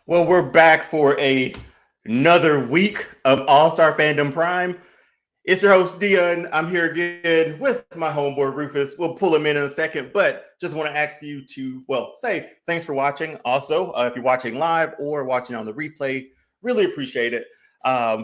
Well, we're back for another week of All Star Fandom Prime. It's your host Dion. I'm here again with my homeboy Rufus. We'll pull him in a second, but just want to ask you to, say thanks for watching. Also, if you're watching live or watching on the replay, really appreciate it.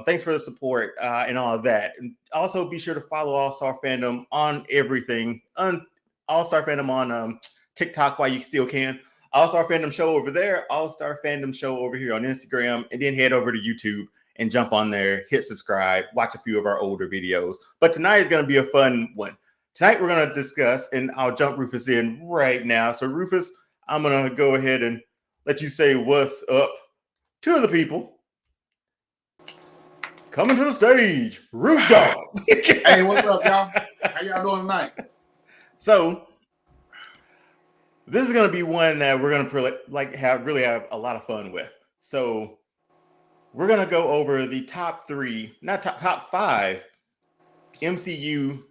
Thanks for the support and all of that. And also, be sure to follow All Star Fandom on everything, on All Star Fandom on TikTok while you still can. All Star Fandom Show over there, All Star Fandom Show over here on Instagram, and then head over to YouTube and jump on there, hit subscribe, watch a few of our older videos. But tonight is going to be a fun one. Tonight we're going to discuss, and I'll jump Rufus in right now. So Rufus, I'm going to go ahead and let you say what's up to the people. Coming to the stage, Roof Dog. Hey, what's up, y'all? How y'all doing tonight? So this is going to be one that we're going to have a lot of fun with. So we're going to go over the top five MCU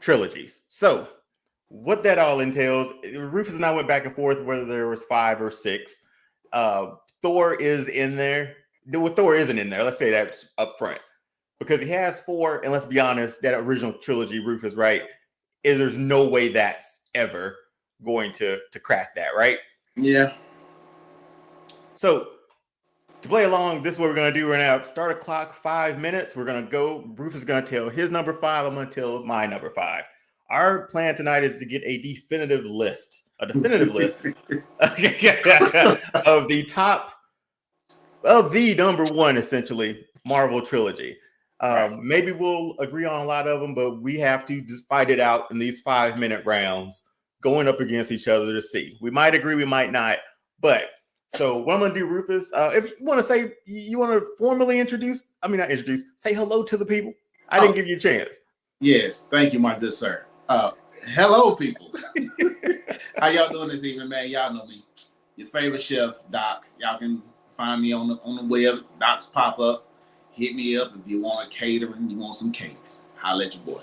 trilogies. So what that all entails, Rufus and I went back and forth whether there was 5 or 6. Thor is in there. Thor isn't in there. Let's say that up front. Because he has 4, and let's be honest, that original trilogy, Rufus, right? There's no way that's ever going to crack that, right? Yeah. So to play along, this is what we're going to do. We're going to start a clock 5 minutes. We're going to go. Rufus is going to tell his number 5. I'm going to tell my number 5. Our plan tonight is to get a definitive list of the top of the number 1, essentially, Marvel trilogy. Maybe we'll agree on a lot of them, but we have to just fight it out in these 5-minute rounds, going up against each other to see. We might agree, we might not. But so what I'm going to do, Rufus, if you want to formally say hello to the people. I didn't give you a chance. Yes, thank you, my good sir. Hello, people. How y'all doing this evening, man? Y'all know me. Your favorite chef, Doc. Y'all can find me on the web. Doc's pop up. Hit me up if you want a catering, you want some cakes. Holla at your boy.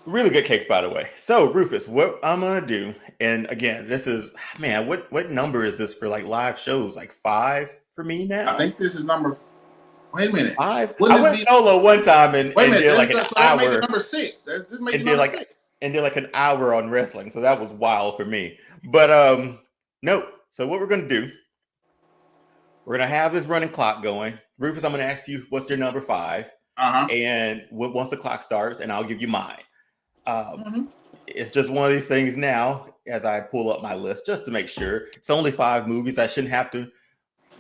Really good cakes, by the way. So, Rufus, what I'm going to do, and again, this is, man, what number is this for like live shows? Like 5 for me now? I think this is number, wait a minute. 5? I went solo one time and did like an hour. Make it number 6. This make it number 6. And did like an hour on wrestling. So that was wild for me. But no. So what we're going to do, we're going to have this running clock going. Rufus, I'm going to ask you, what's your number 5? And once the clock starts, and I'll give you mine. It's just one of these things now, as I pull up my list, just to make sure. It's only 5 movies. I shouldn't have to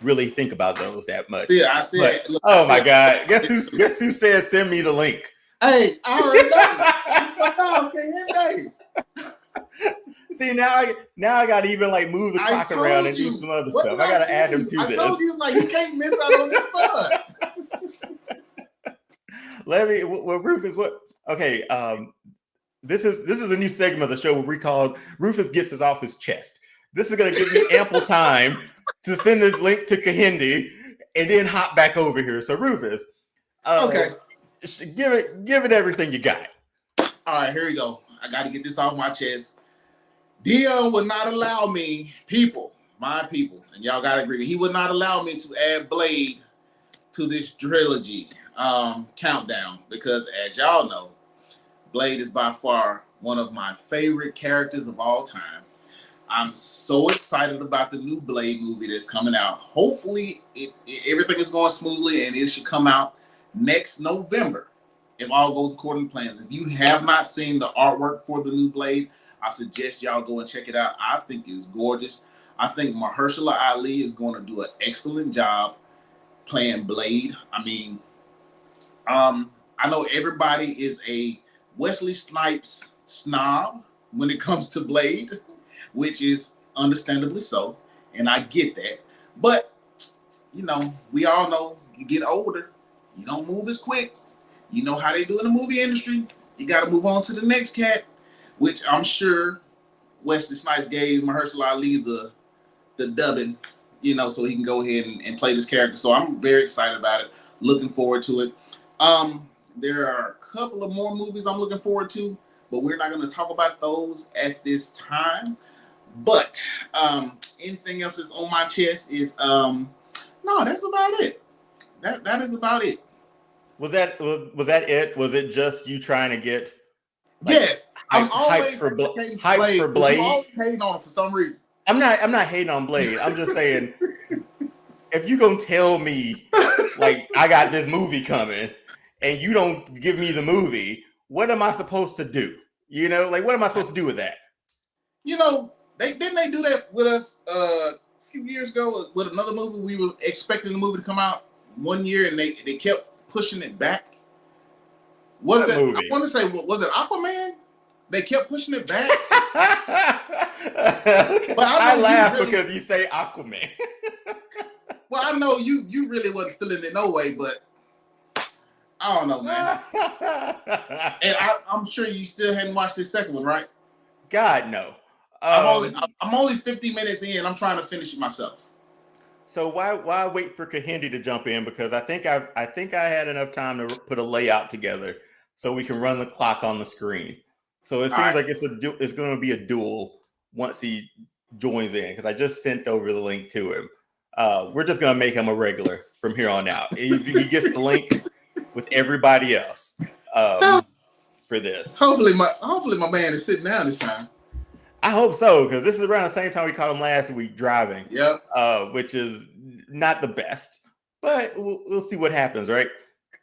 really think about those that much. My God. Guess who says send me the link? Hey, I already know. See, now I got to even like move the clock around and do some other stuff. I got to add them to this. I told you, like, you can't miss out on this fun. Rufus, what? Okay, this is a new segment of the show where we call Rufus Gets Us Off His Chest. This is going to give me ample time to send this link to Kahindi and then hop back over here. So, Rufus, okay, give it everything you got. All right, here we go. I got to get this off my chest. Dion would not allow me, my people, and y'all got to agree, he would not allow me to add Blade to this trilogy countdown because, as y'all know, Blade is by far one of my favorite characters of all time. I'm so excited about the new Blade movie that's coming out. Hopefully, everything is going smoothly, and it should come out next November, if all goes according to plans. If you have not seen the artwork for the new Blade, I suggest y'all go and check it out. I think it's gorgeous. I think Mahershala Ali is going to do an excellent job playing Blade. I mean, I know everybody is a Wesley Snipes snob when it comes to Blade, which is understandably so, and I get that. But, you know, we all know you get older, you don't move as quick. You know how they do in the movie industry. You got to move on to the next cat, which I'm sure Wesley Snipes gave Mahershala Ali the dubbing, you know, so he can go ahead and play this character. So I'm very excited about it. Looking forward to it. There are a couple of more movies I'm looking forward to, but we're not going to talk about those at this time. But anything else that's on my chest is no, that's about it. That is about it. Was that it? Was it just you trying to get yes, I'm hyped always for Blade. for Blade? You always hating on him for some reason. I'm not hating on Blade. I'm just saying, if you gonna tell me like I got this movie coming and you don't give me the movie, what am I supposed to do? You know, like what am I supposed to do with that? You know, they do that with us a few years ago with another movie. We were expecting the movie to come out one year and they kept pushing it back. Was it movie? I want to say, was it Aquaman? They kept pushing it back. But I laugh because you say Aquaman. Well, I know you really wasn't feeling it no way, but I don't know, man. And I'm sure you still hadn't watched the second one, right? God, no. I'm only 50 minutes in. I'm trying to finish it myself. So why wait for Kahindi to jump in? Because I think I had enough time to put a layout together so we can run the clock on the screen. So it seems like it's going to be a duel once he joins in, because I just sent over the link to him. We're just going to make him a regular from here on out. He gets the link with everybody else for this. Hopefully my man is sitting down this time. I hope so, because this is around the same time we caught him last week driving. Yep. Which is not the best, but we'll see what happens, right?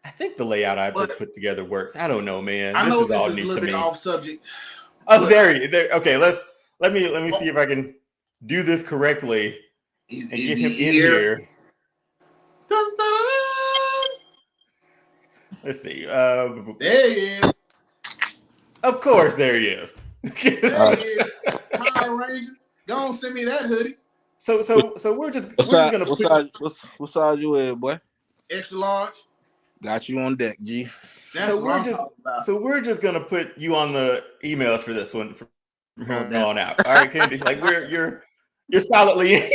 I think the layout I've just put together works. I don't know, man. I know this is all new to me. A little bit off subject. Oh, there. Okay, let me see if I can do this correctly and get him in here. Dun, dun, dun. Let's see. There he is. Of course, there he is. There he is. Power Ranger. Don't send me that hoodie. So we're just gonna what size you in, boy? Extra large. Got you on deck, G. So we're just gonna put you on the emails for this one from here on out. All right, Candy. Like you're solidly in.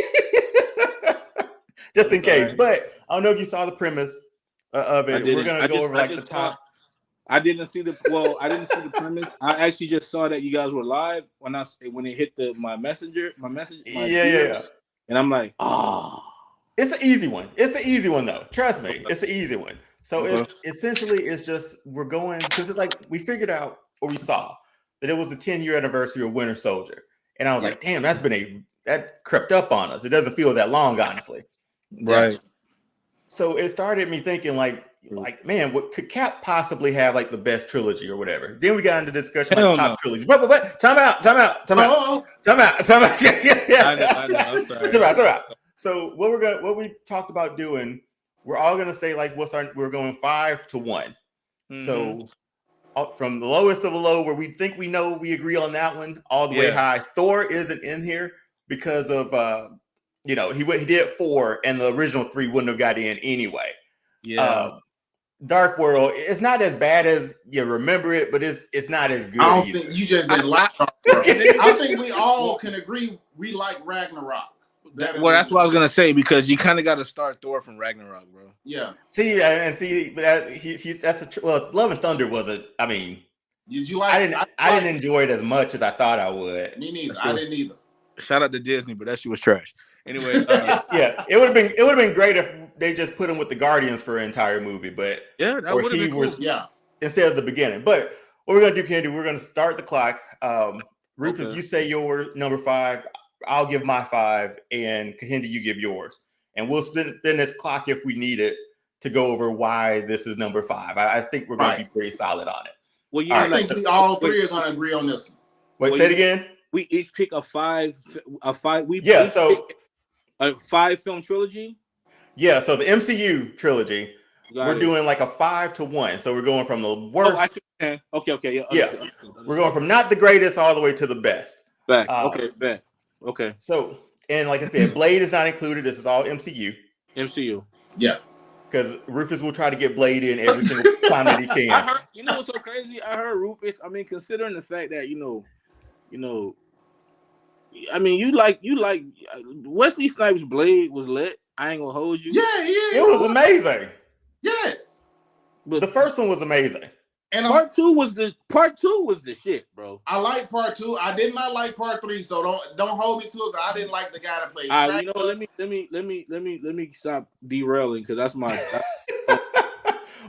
Just in case. Right. But I don't know if you saw the premise of it. We're gonna go over the top. I didn't see the premise. I actually just saw that you guys were live when it hit my message. Yeah. And I'm like, it's an easy one. It's an easy one though. Trust me, it's an easy one. So it's essentially just we're going, because it's like we figured out, or we saw that it was the 10-year anniversary of Winter Soldier, and I was like, damn, that crept up on us. It doesn't feel that long, honestly. Right. So it started me thinking like, man, what could Cap possibly have like the best trilogy or whatever? Then we got into discussion like top trilogy. But time out. Yeah. I know. I'm sorry. Time out. So what we talked about doing, we're all gonna say like we're going 5 to 1. Mm-hmm. So from the lowest of the low, where we think we know we agree on that one, all the way high. Thor isn't in here because of he did 4 and the original 3 wouldn't have got in anyway. Yeah. Dark World, it's not as bad as you remember it, but it's not as good. I don't think you just didn't like Dark World. I think we all can agree we like Ragnarok. That's what I was gonna say, because you kind of got to start Thor from Ragnarok, bro. Yeah. Love and Thunder wasn't. I mean, did you like? I didn't enjoy it as much as I thought I would. Me neither. I didn't either. Shout out to Disney, but that shit was trash. Anyway, it would have been great if they just put him with the Guardians for an entire movie, but that would have been cool. Instead of the beginning. But what we're gonna do, Candy, we're gonna start the clock. Rufus, you say your number 5. I'll give my 5, and Kahindi, you give yours, and we'll spin this clock if we need it to go over why this is number 5. I think we're going to be pretty solid on it. Well, I think we all three are going to agree on this one. Wait, say it again. We each pick a 5. So a 5-film trilogy. Yeah, so the MCU trilogy. We're doing like a 5 to 1. So we're going from the worst. Okay. Yeah. We're going from not the greatest all the way to the best. Back. Bet. Okay. So, and like I said, Blade is not included. This is all MCU. Yeah. Because Rufus will try to get Blade in every single time that he can. I heard, what's so crazy? I heard Rufus. I mean, considering the fact that I mean, you like Wesley Snipes' Blade was lit. I ain't gonna hold you. Yeah. It was amazing. Yes. But the first one was amazing. And part two was the shit, bro. I like part 2. I did not like part 3, so don't hold me to it. I didn't like the guy that played. All right, you know, let me stop derailing because that's my.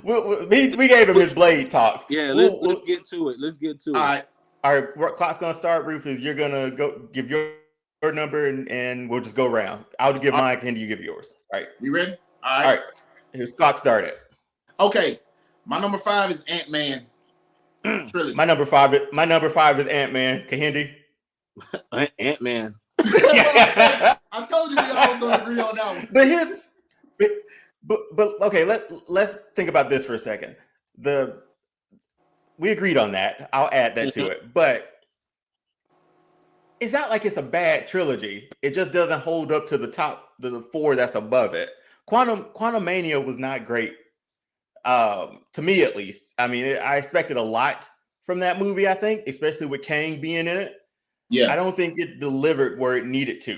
we gave him his Blade talk. Yeah, let's get to it. Let's get to it. All right. Clock's gonna start. Rufus, you're gonna go give your number and we'll just go around. I'll give mine. Candy, you give yours. All right. You ready? All right. Here's clock started. Okay. My number 5 is Ant-Man. Trilogy. My number five is Ant-Man. Kahindi. Ant-Man. I told you we all gonna agree on that one. But here's but okay, let's think about this for a second. We agreed on that. I'll add that to it. But it's not like it's a bad trilogy. It just doesn't hold up to the 4 that's above it. Quantumania was not great. To me, at least. I mean, I expected a lot from that movie, I think, especially with Kang being in it. Yeah. I don't think it delivered where it needed to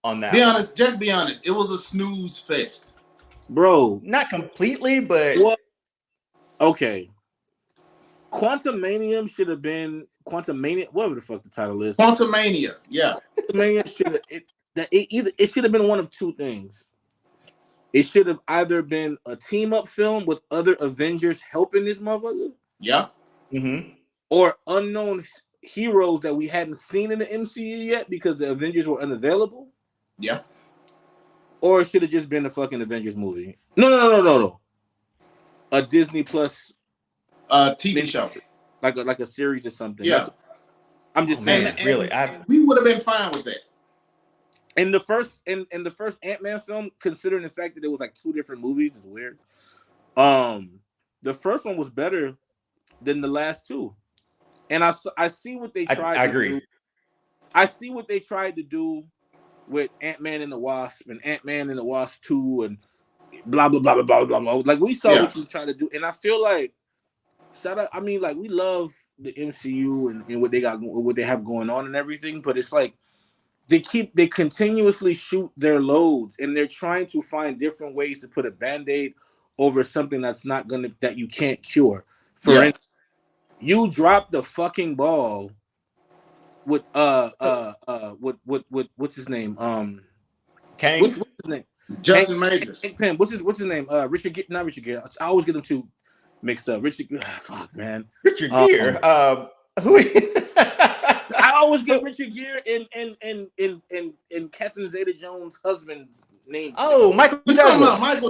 on that. Just be honest. It was a snooze fest. Bro. Not completely, but... Well, okay. Quantumania should have been... Quantumania, whatever the fuck the title is. Quantumania, yeah. Quantumania should have... It should have been one of two things. It should have either been a team-up film with other Avengers helping this motherfucker. Yeah. Mm-hmm. Or unknown heroes that we hadn't seen in the MCU yet because the Avengers were unavailable. Yeah. Or it should have just been a fucking Avengers movie. No. A Disney Plus TV show. Like a series or something. Yeah. I'm just saying. Really, we would have been fine with that. In the first Ant-Man film, considering the fact that it was like 2 different movies, is weird. The first one was better than the last 2, and I see what they tried. I agree. I see what they tried to do with Ant-Man and the Wasp and Ant-Man and the Wasp 2 and blah blah blah blah blah blah. Like we saw what you tried to do, and I feel like shout out. I mean, like we love the MCU and what they have going on and everything, but it's like. They continuously shoot their loads and they're trying to find different ways to put a Band-Aid over something that you can't cure. For instance, you dropped the fucking ball with what's his name? Kang? What's his name? Justin Majors. Pym. What's his name? Not Richard Gere. I always get them two mixed up. Richard Gere. Who I always get Richard Gere and Captain Zeta-Jones' husband's name. Oh, Michael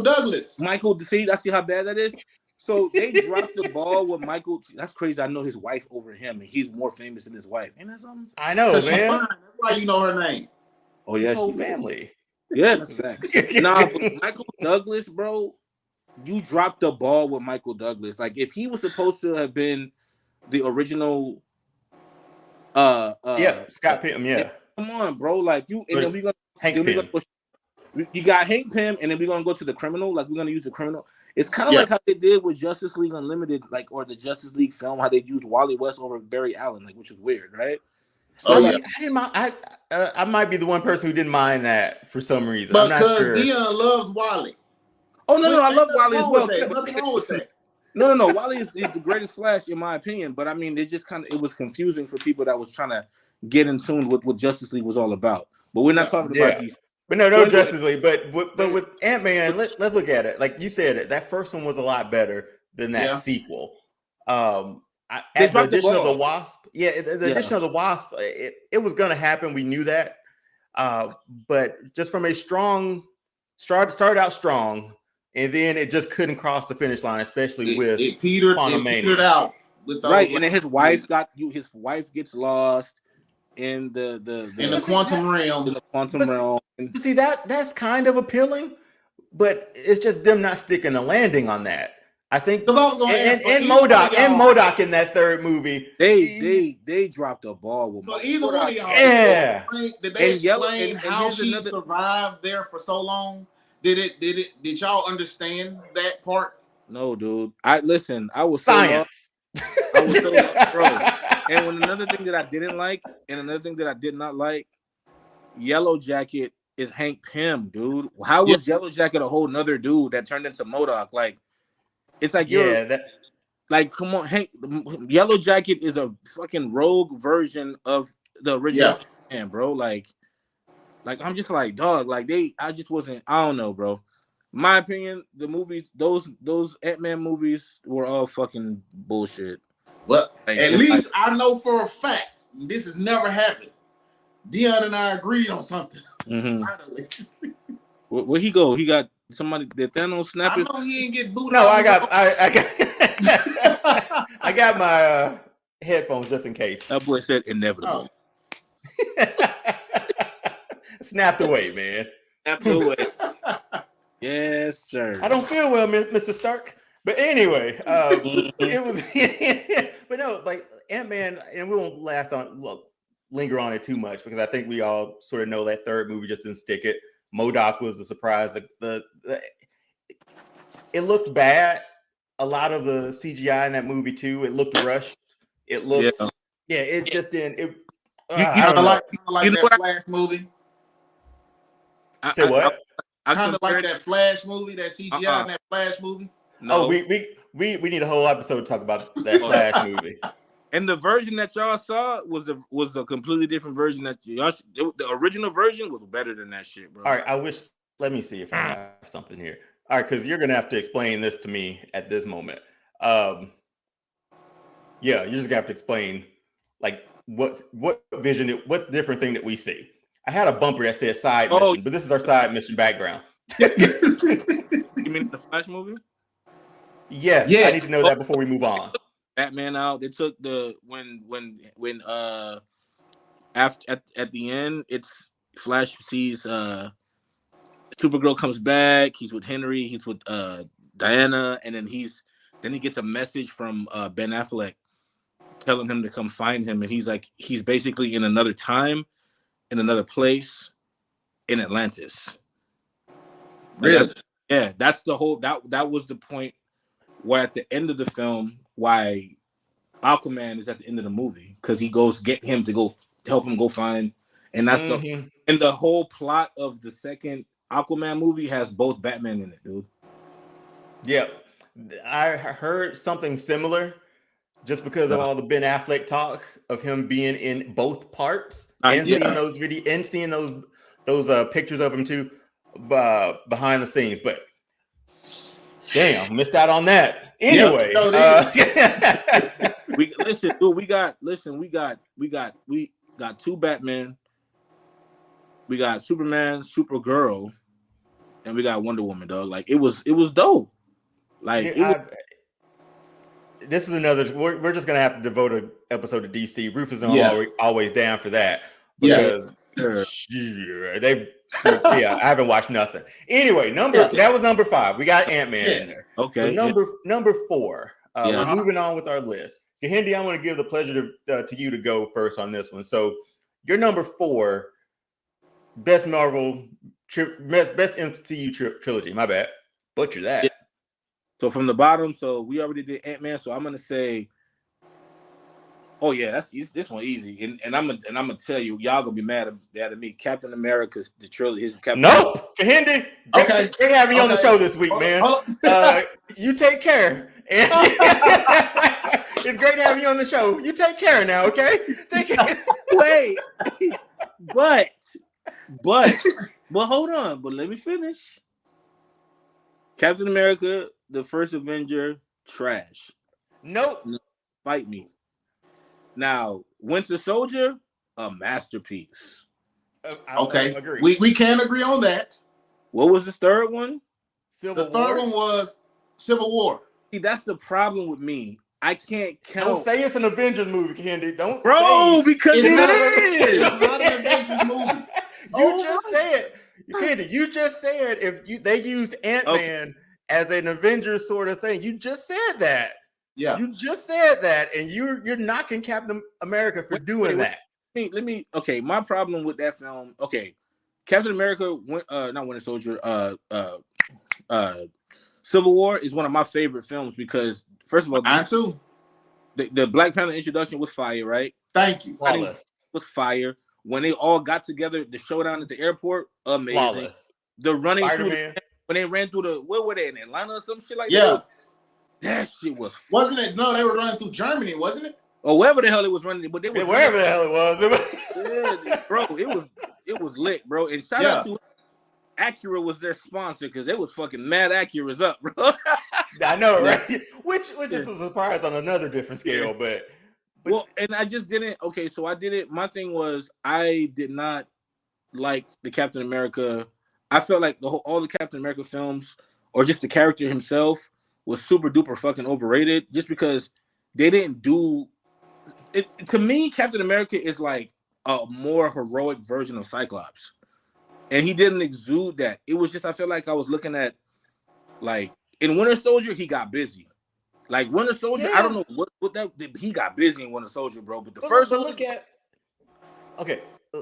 Douglas. Michael, see how bad that is? So they dropped the ball with Michael. That's crazy. I know his wife over him, and he's more famous than his wife. Ain't that something? I know, man. That's why you know her name. Oh, yeah. His whole family. Yeah, that's facts. Nah, but Michael Douglas, bro, you dropped the ball with Michael Douglas. Like, if he was supposed to have been the original... Scott Pym, yeah. Come on, bro. Like you, and then we're gonna Hank Pym. You got Hank Pym, and then we're gonna go to the criminal. Like we're gonna use the criminal. It's kind of like how they did with Justice League Unlimited, like or the Justice League film, how they used Wally West over Barry Allen, like which was weird, right? So I didn't mind. I might be the one person who didn't mind that for some reason. But I'm not sure. Dion loves Wally. Oh no, I love Wally as well. Nothing wrong with that. No. Wally is the greatest Flash in my opinion. But I mean, it was confusing for people that was trying to get in tune with what Justice League was all about. But we're not talking about these. But no Justice League. But with Ant-Man, let's look at it. Like you said, that first one was a lot better than that sequel. The addition of the Wasp. Yeah, the addition of the Wasp. It was going to happen. We knew that. But just from a started out strong. And then it just couldn't cross the finish line, especially with it petered out. With right, and then his wife gets lost in the quantum realm. In the quantum realm. See that's kind of appealing, but it's just them not sticking the landing on that. I think and MODOK in that third movie, they dropped the ball with. But either one of y'all, did they explain how she survived there for so long? Did y'all understand that part? No, dude. I was science. I was so lost, bro. And when another thing that I didn't like, and another thing that I did not like, Yellow Jacket is Hank Pym, dude. How was Yellow Jacket a whole nother dude that turned into MODOK? Like, it's like Like, come on, Hank. Yellow Jacket is a fucking rogue version of the original man, bro. Like I'm just like, dog. Like I just wasn't. I don't know, bro. My opinion, the movies, those Ant-Man movies were all fucking bullshit. But Like, at least I know for a fact this has never happened. Dion and I agreed on something. Mm-hmm. Where he go? He got somebody. Did Thanos snap his? I know he ain't get booted. No, I got I got my headphones just in case. That boy said inevitable. Oh. Snapped away, man. Snapped away. Yes, sir. I don't feel well, Mr. Stark. But anyway, it was, but no, like Ant-Man, and we won't linger on it too much because I think we all sort of know that third movie just didn't stick it. MODOK was a surprise. It looked bad. A lot of the CGI in that movie too. It looked rushed. It looked, it just didn't. I don't like that Flash movie. Say what? I kind of like that Flash movie, that CGI in that Flash movie. No, we need a whole episode to talk about that Flash movie. And the version that y'all saw was a completely different version. The original version was better than that shit, bro. All right, let me see if I have something here. All right, because you're gonna have to explain this to me at this moment. You're just gonna have to explain like what vision, what different thing that we see. I had a bumper that said side mission, but this is our side mission background. You mean the Flash movie? Yes, I need to know that before we move on. Batman out. They took the when after at the end, it's Flash sees Supergirl comes back. He's with Henry. He's with Diana, and then he gets a message from Ben Affleck telling him to come find him, and he's basically in another time, in another place, in Atlantis. Really? That's the whole. That was the point where at the end of the film, why Aquaman is at the end of the movie, because he goes get him to go help him go find, and that's the whole plot of the second Aquaman movie has both Batman in it, dude. Yep, I heard something similar, just because of all the Ben Affleck talk of him being in both parts and seeing those videos and seeing those pictures of him too behind the scenes, but. Damn, missed out on that. Anyway, we got two Batman, we got Superman, Supergirl, and we got Wonder Woman, dog. Like it was dope. Like this is another. We're just gonna have to devote an episode to DC. Rufus is always down for that because they've. I haven't watched nothing. Anyway, that was number 5. We got Ant-Man in there. Okay. So number 4. We're moving on with our list. Kahindi, I want to give the pleasure to you to go first on this one. So your number 4, best Marvel, best MCU trilogy. My bad, butcher that. Yeah. So from the bottom, so we already did Ant-Man. So I'm gonna say. Oh yeah, this one easy, and I'm gonna tell you, y'all gonna be mad at me. Captain America's the trilogy. His Captain. Nope, Kahindi. Okay, great having you on the show this week, man. You take care. It's great having you on the show. You take care now, okay? Take care. Wait, but hold on. But let me finish. Captain America, the first Avenger, trash. Nope. Fight me. Now, Winter Soldier, a masterpiece. Okay, we can agree on that. What was the third one? The third one was Civil War. See, that's the problem with me. I can't count. Don't say it's an Avengers movie, Candy. Don't, because it is. It's not an Avengers movie. You just said, Candy. You just said they used Ant-Man as an Avengers sort of thing. You just said that. Yeah, you just said that, and you're knocking Captain America for doing that. Let me. Okay, my problem with that film. Okay, Captain America, not Winter Soldier. Civil War is one of my favorite films because, first of all, mine too. The Black Panther introduction was fire, right? Thank you. Flawless. Was fire when they all got together. The showdown at the airport, amazing. Flawless. The running through when they ran through where were they in Atlanta or some shit like that? That shit was Wasn't it? No, they were running through Germany, wasn't it? or wherever the hell it was running, but they was wherever the hell it was. yeah, bro. It was lit, bro. And shout out to Acura was their sponsor because they was fucking mad Acura's up, bro. I know, right? Which is a surprise on another different scale, but well, and I just didn't. Okay, so I did it. My thing was I did not like the Captain America. I felt like all the Captain America films, or just the character himself, was super duper fucking overrated. Just because they didn't do it. To me, Captain America is like a more heroic version of Cyclops, and he didn't exude that. It was just I feel like I was looking at like in Winter Soldier, he got busy. Like Winter Soldier, I don't know what that he got busy in Winter Soldier, bro. But the first one, look at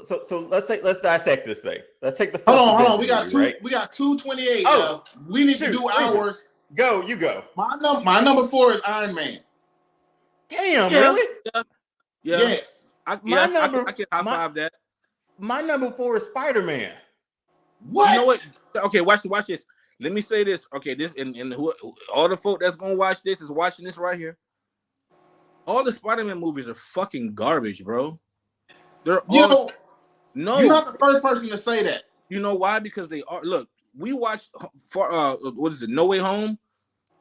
so let's dissect this thing. Let's take the first hold on. We got movie, two. Right? We got 228. We need to do ours. You go. My number 4 is Iron Man. Damn, really? Yeah. Yes. I can high five that. My number 4 is Spider-Man. What? You know what? Okay, watch this. Let me say this. Okay, this and all the folk that's gonna watch this is watching this right here. All the Spider-Man movies are fucking garbage, bro. They're all no. You're not the first person to say that. You know why? Because they are. Look, we watched what is it? No Way Home,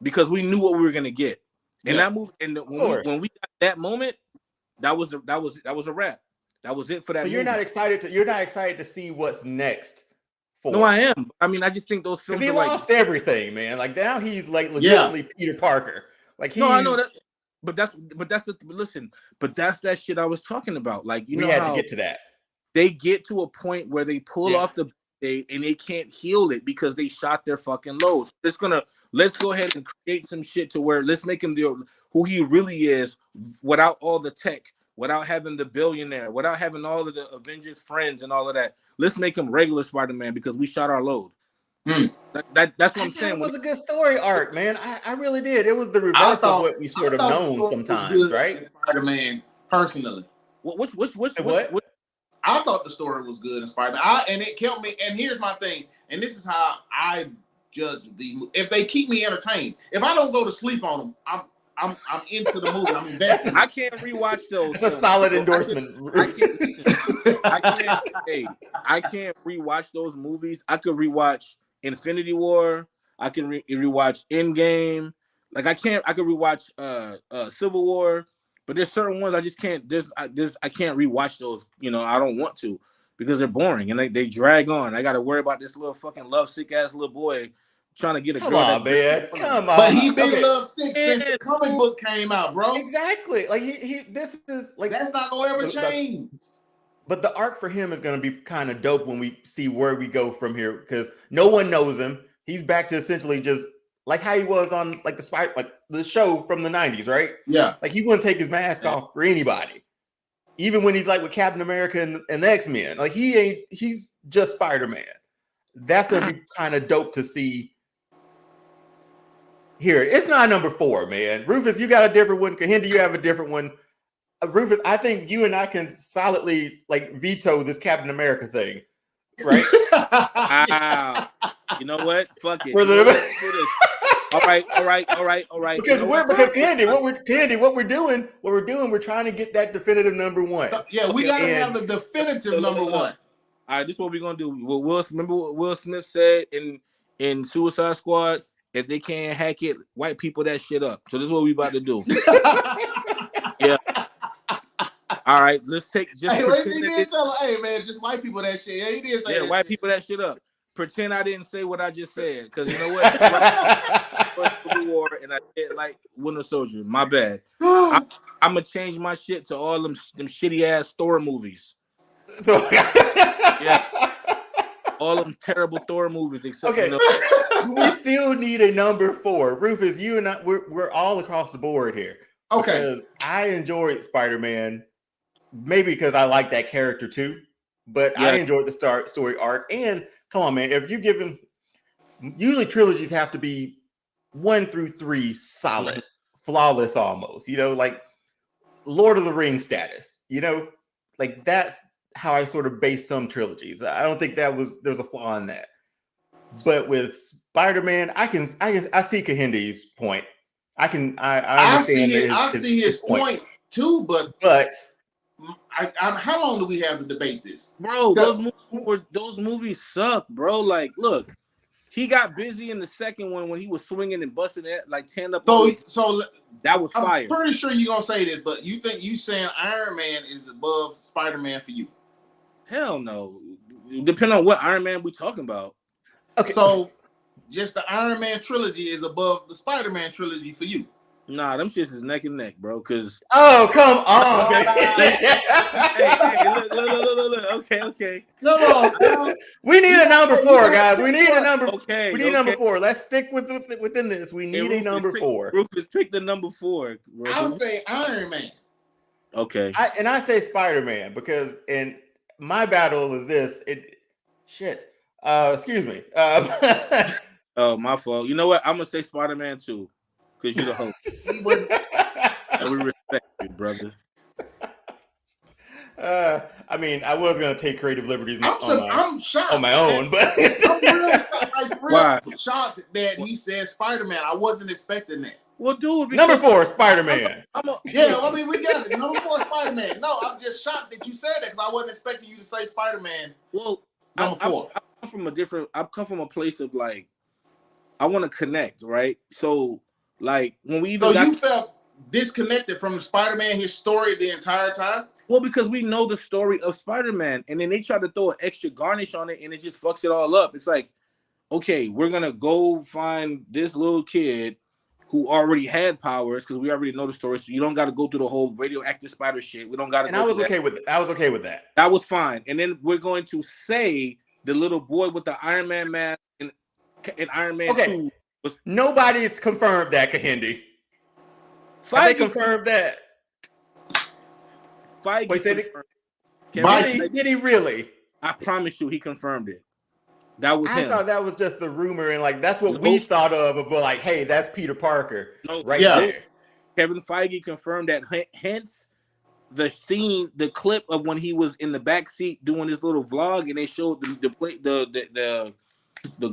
because we knew what we were gonna get. And that movie, and when we got that moment, that was a wrap. That was it for that. So movie. you're not excited to see what's next. No, I am. I mean, I just think those films. He lost everything, man. Like now he's like legitimately Peter Parker. Like no, I know that. But that's that shit I was talking about. Like we had to get to that. They get to a point where they pull off the band and they can't heal it because they shot their fucking loads. Let's go ahead and create some shit to where let's make him who he really is without all the tech, without having the billionaire, without having all of the Avengers friends and all of that. Let's make him regular Spider-Man because we shot our load. That's what I'm saying. It was a good story arc, man. I really did. It was the reverse of what we sort of known sometimes, right? Spider-Man, personally. What? I thought the story was good in Spider-Man. And it kept me. And here's my thing. And this is how I judge these movies. If they keep me entertained, if I don't go to sleep on them, I'm into the movie. I'm invested. I can't rewatch those. It's a solid endorsement. I can't rewatch those movies. I could rewatch Infinity War. I can rewatch Endgame. Like I could rewatch Civil War, but there's certain ones I just can't. I can't rewatch those. I don't want to because they're boring and they drag on. I got to worry about this little fucking lovesick ass little boy trying to get a girl. Come on, man. Come on. But he been lovesick since the comic book came out, bro. Exactly. Like this is like that's not gonna ever change. But the arc for him is going to be kind of dope when we see where we go from here because no one knows him. He's back to essentially just like how he was on like the show from the 90s, right? Yeah. Like he wouldn't take his mask off for anybody. Even when he's like with Captain America and X-Men. Like he's just Spider-Man. That's going to be kind of dope to see here. It's not number 4, man. Rufus, you got a different one. Kahindi, you have a different one. Rufus, I think you and I can solidly like veto this Captain America thing, right? Wow. You know what? Fuck it. All right. Because Kahindi, what we're doing, we're trying to get that definitive number 1. Yeah, we gotta have the definitive number 1. All right, this is what we're gonna do. Remember what Will Smith said in Suicide Squad? If they can't hack it, white people that shit up. So this is what we about to do. Yeah. All right, let's take just. Hey, man, just white people that shit. Yeah, he did say that. White people that shit up. Pretend I didn't say what I just said, because you know what? Civil War and I did like Winter Soldier. My bad. I'm gonna change my shit to all them shitty ass Thor movies. Yeah, all them terrible Thor movies. Except we still need a number 4. Rufus, you and I, we're all across the board here. Okay, because I enjoyed Spider-Man. Maybe because I like that character too, but I enjoyed the story arc. And come on, man, if you give him, usually trilogies have to be 1 through 3 solid, flawless almost, like Lord of the Rings status, like that's how I sort of base some trilogies. I don't think there's a flaw in that. But with Spider-Man, I see Kahindi's point. I I understand see his point too, but how long do we have to debate this, bro? Those movies suck, bro. Like, look, he got busy in the second one when he was swinging and busting it, like tearing up. So that was fire. I'm pretty sure you're gonna say this, but you think you saying Iron Man is above Spider-Man for you? Hell no. Depending on what Iron Man we talking about. Okay. So just the Iron Man trilogy is above the Spider-Man trilogy for you. Nah, them shits is neck and neck, bro. Cause come on. Hey, look. Okay. Come on. We need a number 4, guys. We need a number. Okay. We need number 4. Let's stick within this. We need a number 4. Rufus, pick the number 4. Rufus. I would say Iron Man. Okay. I say Spider-Man because in my battle is this. Excuse me. Oh, my fault. You know what? I'm gonna say Spider-Man too, because you're the host. And we respect you, brother. I mean, I was gonna take creative liberties I'm shocked on my own, but I'm real shocked that he said Spider-Man. I wasn't expecting that. Well, dude, number 4, Spider-Man. I mean, we got it. Number 4, Spider-Man. No, I'm just shocked that you said that because I wasn't expecting you to say Spider-Man. Well, number 4. I come from a place of like, I want to connect, right? So, like, when we even you felt disconnected from Spider-Man, his story the entire time? Well, because we know the story of Spider-Man, and then they try to throw an extra garnish on it, and it just fucks it all up. It's like, okay, we're gonna go find this little kid who already had powers because we already know the story, so you don't got to go through the whole radioactive spider shit. We don't got to. And I was okay with that. That was fine. And then we're going to say the little boy with the Iron Man mask and Iron Man 2. Nobody's confirmed that, Kahindi. They confirmed that. Wait, did he really? I promise you, he confirmed it. That was him. I thought that was just the rumor, and like that's what we thought of like, hey, that's Peter Parker, there. Kevin Feige confirmed that. Hence, the scene, the clip of when he was in the back seat doing his little vlog, and they showed the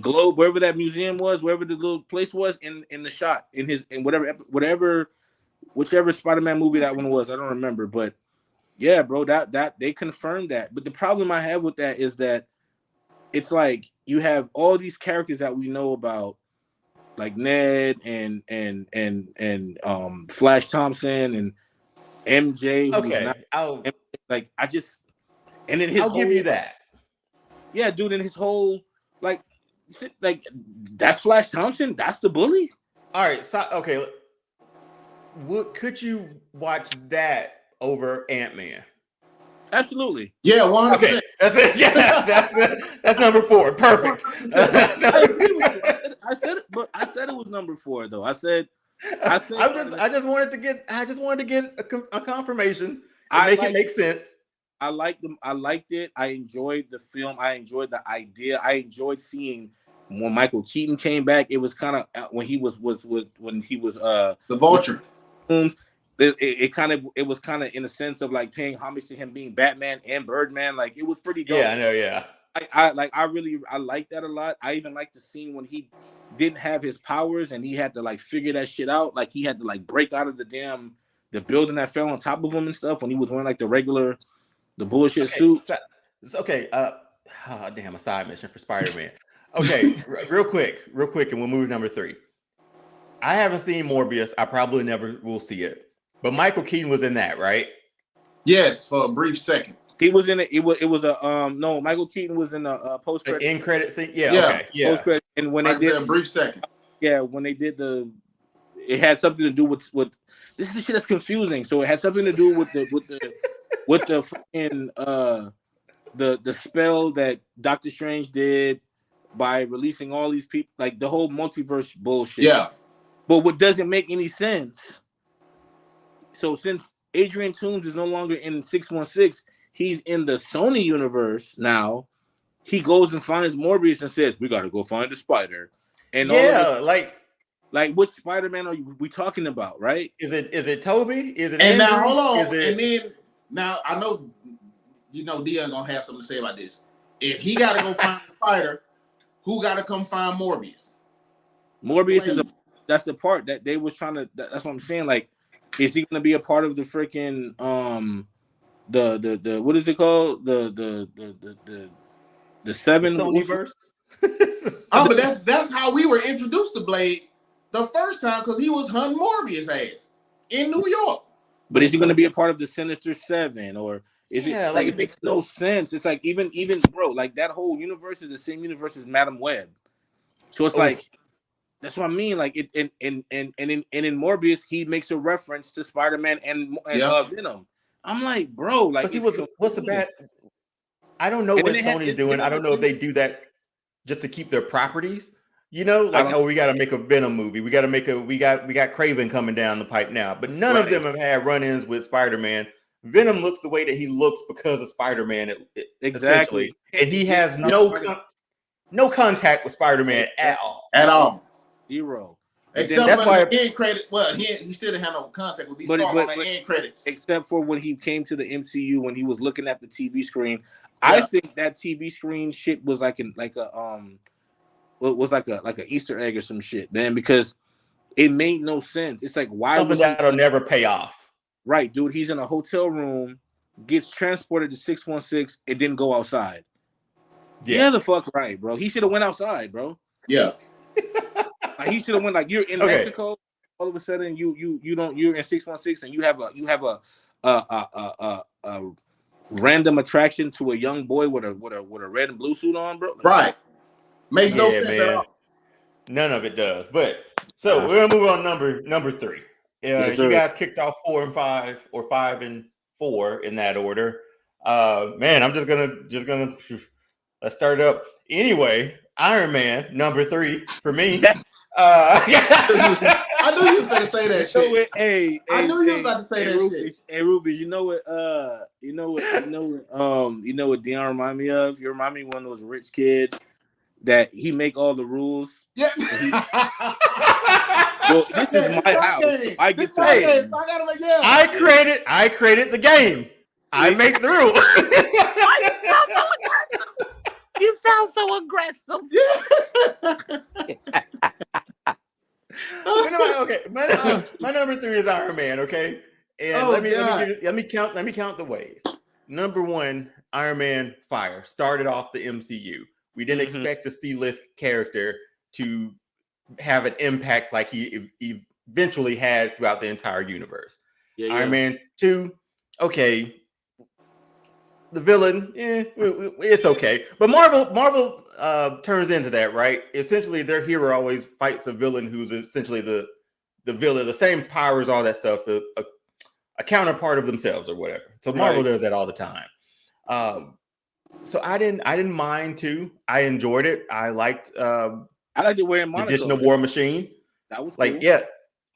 globe, wherever that museum was, wherever the little place was, in the shot, in whichever Spider-Man movie that one was, I don't remember, but yeah, bro, that they confirmed that. But the problem I have with that is that it's like you have all these characters that we know about, like Ned and Flash Thompson and MJ. I'll give you that. Yeah, dude, and his whole like that's Flash Thompson. That's the bully. All right, so okay, could you watch that over Ant-Man? Absolutely. Yeah, 100%. Okay, that's it. Yeah, that's number 4. Perfect. I said it was number 4 though. I just wanted to get a confirmation. Make it make sense. I liked them. I liked it. I enjoyed the film. I enjoyed the idea. I enjoyed seeing when Michael Keaton came back. It was kind of when he was the Vulture. It was kind of in a sense of like paying homage to him being Batman and Birdman. Like it was pretty dope. Yeah, I know. Yeah, I like that a lot. I even like the scene when he didn't have his powers and he had to like figure that shit out. Like he had to like break out of the building that fell on top of him and stuff when he was wearing like the bullshit suit. Damn, a side mission for Spider-Man. Okay, real quick, and we'll move to number 3. I haven't seen Morbius. I probably never will see it. But Michael Keaton was in that, right? Yes, for a brief second. He was in it. It was a no. Michael Keaton was in a post credit end credit scene. Yeah. Okay. Yeah. Post credit, and when they did a brief second. Yeah, when they did it had something to do with this is the shit that's confusing. So it had something to do with the fucking the spell that Doctor Strange did by releasing all these people, like the whole multiverse bullshit. Yeah. But what doesn't make any sense. So since Adrian Toomes is no longer in 616, he's in the Sony universe now. He goes and finds Morbius and says, "We got to go find the spider." And like which Spider-Man are we talking about, right? Is it Toby? Is it? And Andrew? now hold on. And then now I know Dion gonna have something to say about this. If he got to go find the spider, who got to come find Morbius? Morbius That's the part that they was trying to. That's what I'm saying. Like, is he gonna be a part of the freaking the what is it called the The seven? Sonyverse. But that's how we were introduced to Blade the first time because he was hunting Morbius ass in New York. But is he going to be a part of the Sinister Seven, or is Yeah, it like it makes no sense? It's like even bro, like that whole universe is the same universe as Madam Web. So it's like that's what I mean. Like it in Morbius, he makes a reference to Spider-Man and Venom. I'm like, bro, like but see, what's the bad? I don't know And what then they had- Sony's and doing. then I don't know if they do that just to keep their properties. You know, like, oh, we got to make a Venom movie. We got to make we got Craven coming down the pipe now. But none of them have had run-ins with Spider-Man. Venom looks the way that he looks because of Spider-Man, essentially, and he has no contact with Spider-Man at all. At all. Zero. Except that's why the end credit. Well, he still didn't have no contact with these songs on the end credits. Except for when he came to the MCU, when he was looking at the TV screen. Yeah. I think that TV screen shit was like a Easter egg or some shit, man, because it made no sense. It's like, why something that'll never pay off. Right, dude. He's in a hotel room, gets transported to 616, and didn't go outside. Yeah, the fuck right, bro. He should have went outside, bro. Yeah. Like, he should have went, like, you're in Mexico. All of a sudden, you're in 616, and you have a random attraction to a young boy with a red and blue suit on, bro. Like, right. Makes no sense at all. None of it does. But so we're gonna move on number 3. Yes, you guys kicked off 4 and 5 or 5 and 4 in that order. Man, I'm just gonna let's start up anyway. Iron Man number 3 for me. I knew you was going to say that shit. I knew you was about to say that shit. Hey, Ruby, you know what Dion remind me of? You remind me of one of those rich kids that he make all the rules. Yeah. Well, this is my house. So I get to I created the game. I make the rules. You sound so aggressive. Okay, my number 3 is Iron Man. Okay, and let me count the ways. Number 1, Iron Man Fire started off the MCU. We didn't expect a C-list character to have an impact like he eventually had throughout the entire universe. Iron Man 2, okay. The villain, it's okay. But Marvel turns into that, right? Essentially, their hero always fights a villain who's essentially the villain, the same powers, all that stuff, a counterpart of themselves or whatever. So Marvel does that all the time. So I didn't mind too. I enjoyed it. I liked it wearing the additional War Machine. That was like cool.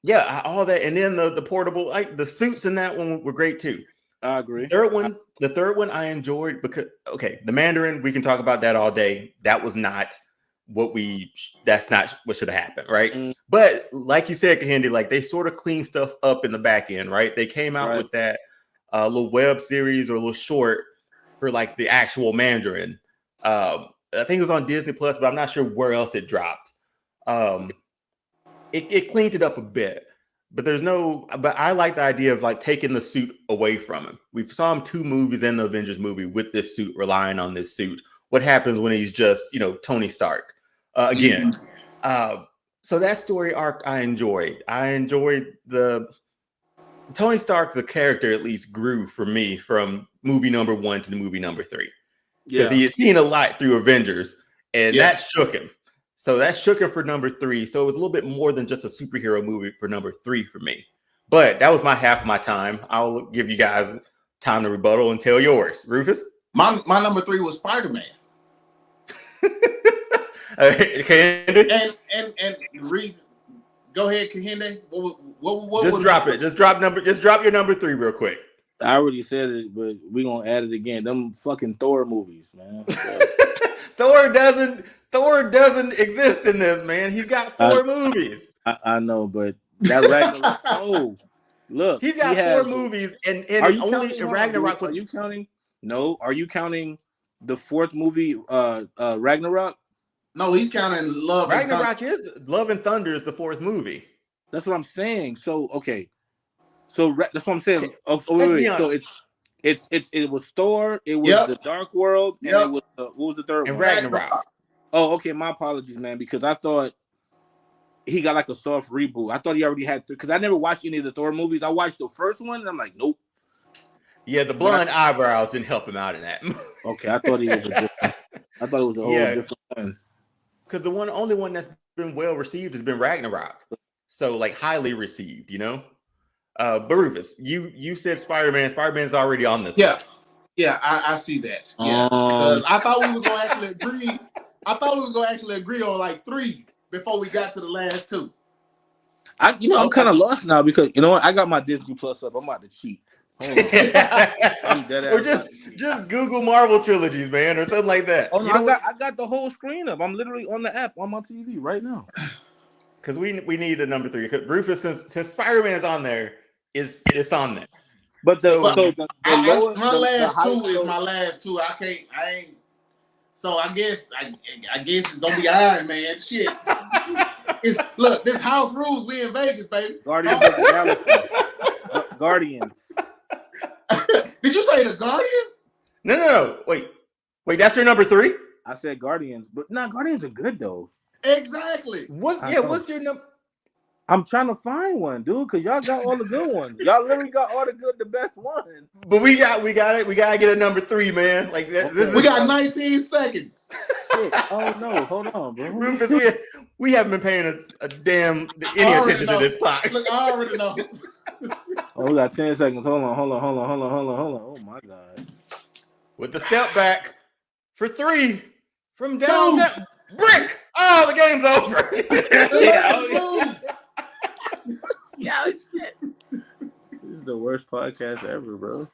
Yeah, all that, and then the portable, like the suits in that one were great too. I agree. The third one I enjoyed because the Mandarin, we can talk about that all day. That was not that's not what should have happened, right? But like you said, Kahindi, like they sort of clean stuff up in the back end, right? They came out with that little web series or a little short for like the actual Mandarin. I think it was on Disney Plus, but I'm not sure where else it dropped. It cleaned it up a bit. But but I like the idea of like taking the suit away from him. We saw him 2 movies in the Avengers movie with this suit, relying on this suit. What happens when he's just, Tony Stark again? So that story arc I enjoyed. I enjoyed the Tony Stark, the character at least grew for me from movie number 1 to the movie number 3. Because he had seen a lot through Avengers and that shook him. So that shook him for number 3. So it was a little bit more than just a superhero movie for number 3 for me. But that was my half of my time. I'll give you guys time to rebuttal and tell yours. Rufus? My number 3 was Spider-Man. Kahindi? And go ahead, Kahindi. What just drop it. Just drop your number 3 real quick. I already said it, but we're gonna add it again. Them fucking Thor movies, man. Thor doesn't exist in this, man. He's got 4 movies. I know, but that Ragnarok. Oh, look, he's got 4 movies, and only Ragnarok was. Are you counting? No, are you counting the 4th movie, Ragnarok? No, he's counting Love and Thunder. Ragnarok is Love and Thunder is the fourth movie. That's what I'm saying. So okay, so that's what I'm saying. Okay, Oh, let's be wait. So honest. it was Thor. It was Yep. the Dark World, and Yep. it was what was the third And one? Ragnarok. Oh, okay. My apologies, man, because I thought he got like a soft reboot. I thought he already had because I never watched any of the Thor movies. I watched the first one, and I'm like, nope. Yeah, the blonde eyebrows didn't help him out in that. Okay, I thought he was a different. I thought it was a whole different one. Because the only one that's been well received has been Ragnarok. So like highly received, you know. But Rufus, you said Spider-Man. Spider-Man's already on this list. Yeah, I see that. Yeah, because I thought we was gonna actually agree. I thought we was gonna actually agree on like 3 before we got to the last 2. I'm kind of lost now because you know what? I got my Disney Plus up. I'm about to cheat. I'm dead or just Google Marvel trilogies, man, or something like that. Oh no, I got the whole screen up. I'm literally on the app on my TV right now. Because we need a number 3. Because Rufus, since Spider-Man's on there, it's on there. But my last 2 is my last 2. I ain't. So I guess it's gonna be Iron Man. Shit. Look, this house rules. We in Vegas, baby. Guardians of the Galaxy. Guardians. Did you say the Guardians? No. Wait. That's your number 3? I said Guardians, but Guardians are good though. Exactly. What's your number? I'm trying to find one, dude, because y'all got all the good ones. Y'all literally got all the best ones. But we got it. We gotta get a number 3, man. Like that. We got 19 seconds. Shit. Oh no, hold on, bro. Rufus, we haven't been paying a damn any attention to this clock. Look, I already know. Oh, we got 10 seconds. Hold on. Oh my god. With the step back for 3 from downtown. Brick! Oh, the game's over. Yeah, shit. This is the worst podcast ever, bro.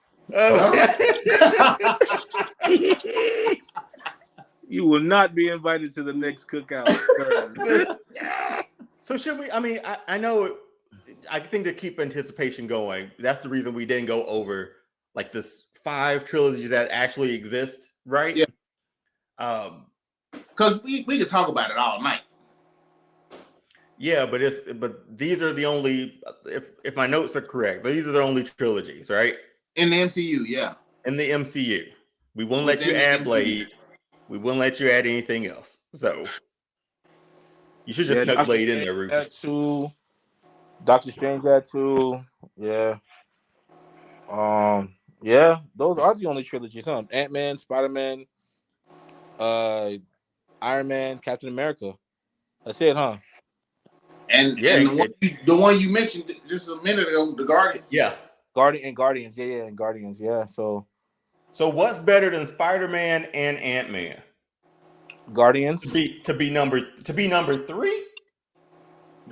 You will not be invited to the next cookout. So should we? I mean, I know. I think to keep anticipation going, that's the reason we didn't go over like this 5 trilogies that actually exist, right? Yeah. Because we could talk about it all night. Yeah, but these are the only, if my notes are correct, these are the only trilogies, right? In the MCU, yeah. In the MCU. We won't let you add Blade. We won't let you add anything else. So you should just cut Blade in there, Rufus. That 2. Doctor Strange had 2. Yeah. Yeah, those are the only trilogies, huh? Ant-Man, Spider-Man, Iron Man, Captain America. That's it, huh? And the one you mentioned just a minute ago, the Guardian. Yeah. Guardians. Yeah, Guardians. Yeah. So what's better than Spider-Man and Ant-Man? Guardians. To be number 3?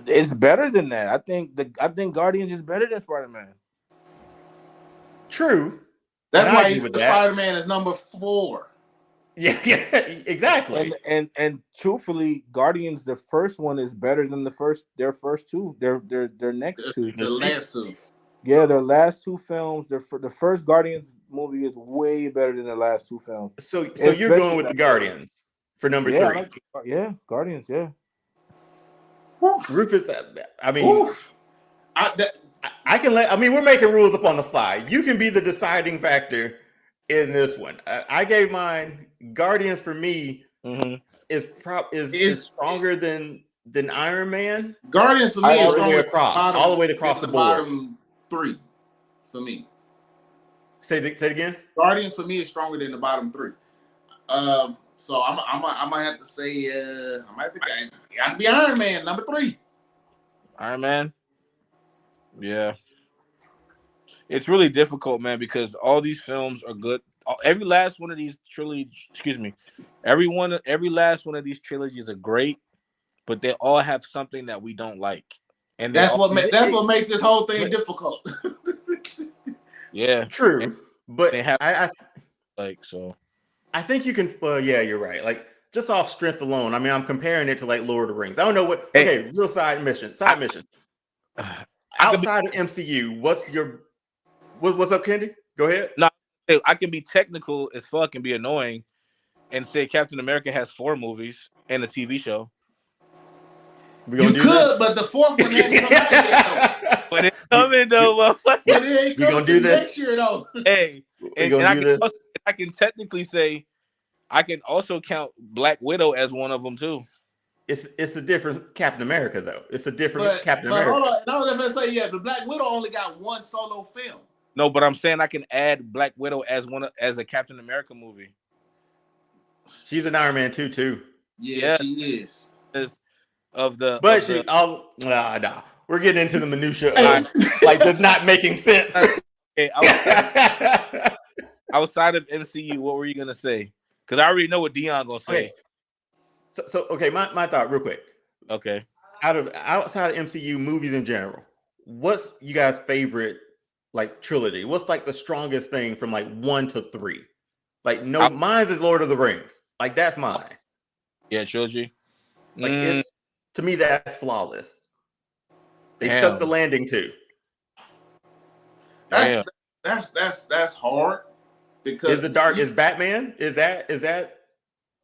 It's better than that. I think Guardians is better than Spider-Man. True. That's why Spider-Man is number 4. Yeah, exactly. And truthfully, Guardians, the first one is better than their first 2. Their next 2. The last 2. Yeah, their last 2 films. The first Guardians movie is way better than the last 2 films. So you're going with the Guardians for number 3? Guardians. Yeah. Rufus, I mean, I can let. I mean, we're making rules up on the fly. You can be the deciding factor in this one. I gave mine. Guardians for me is stronger than Iron Man. Guardians for me is stronger all the way across the board. Bottom 3 for me. Say it again. Guardians for me is stronger than the bottom 3. So I'm gonna have to say it got to be Iron Man number 3. Iron Man. Yeah. It's really difficult, man, because all these films are good. Every last one of these trilogies, every last one of these trilogies are great, but they all have something that we don't like, and that's what makes this whole thing difficult. Yeah, true, but they have I so. I think you can. Yeah, you're right. Like just off strength alone. I mean, I'm comparing it to like Lord of the Rings. I don't know what. Okay, real side mission. Outside of MCU, what's up, Kendi? Go ahead. No, I can be technical as fuck and be annoying. and say Captain America has 4 movies and a TV show. We gonna You do could, this? but the fourth one hasn't come out yet, But it's coming though, though. motherfucker. But it ain't We gonna coming do till this? next year, though. Hey, We and gonna I do can this? also, I can technically say I can also count Black Widow as one of them too. It's a different Captain America though. It's a different But Captain hold America. on, and I was gonna say, yeah, the Black Widow only got one solo film. No, but I'm saying I can add Black Widow as a Captain America movie. She's an Iron Man too. Yeah, she is. But nah. We're getting into the minutia Hey. of like just not making sense. Okay, outside of MCU, what were you gonna say? Because I already know what Dion gonna say. Okay. So okay, my thought real quick. Okay. Outside of MCU movies in general, what's you guys' favorite like trilogy? What's like the strongest thing from like 1 to 3? Like mine's is Lord of the Rings. Like that's mine. Yeah, trilogy. Like it's to me that's flawless. They stuck the landing too. That's hard because is Batman? Is that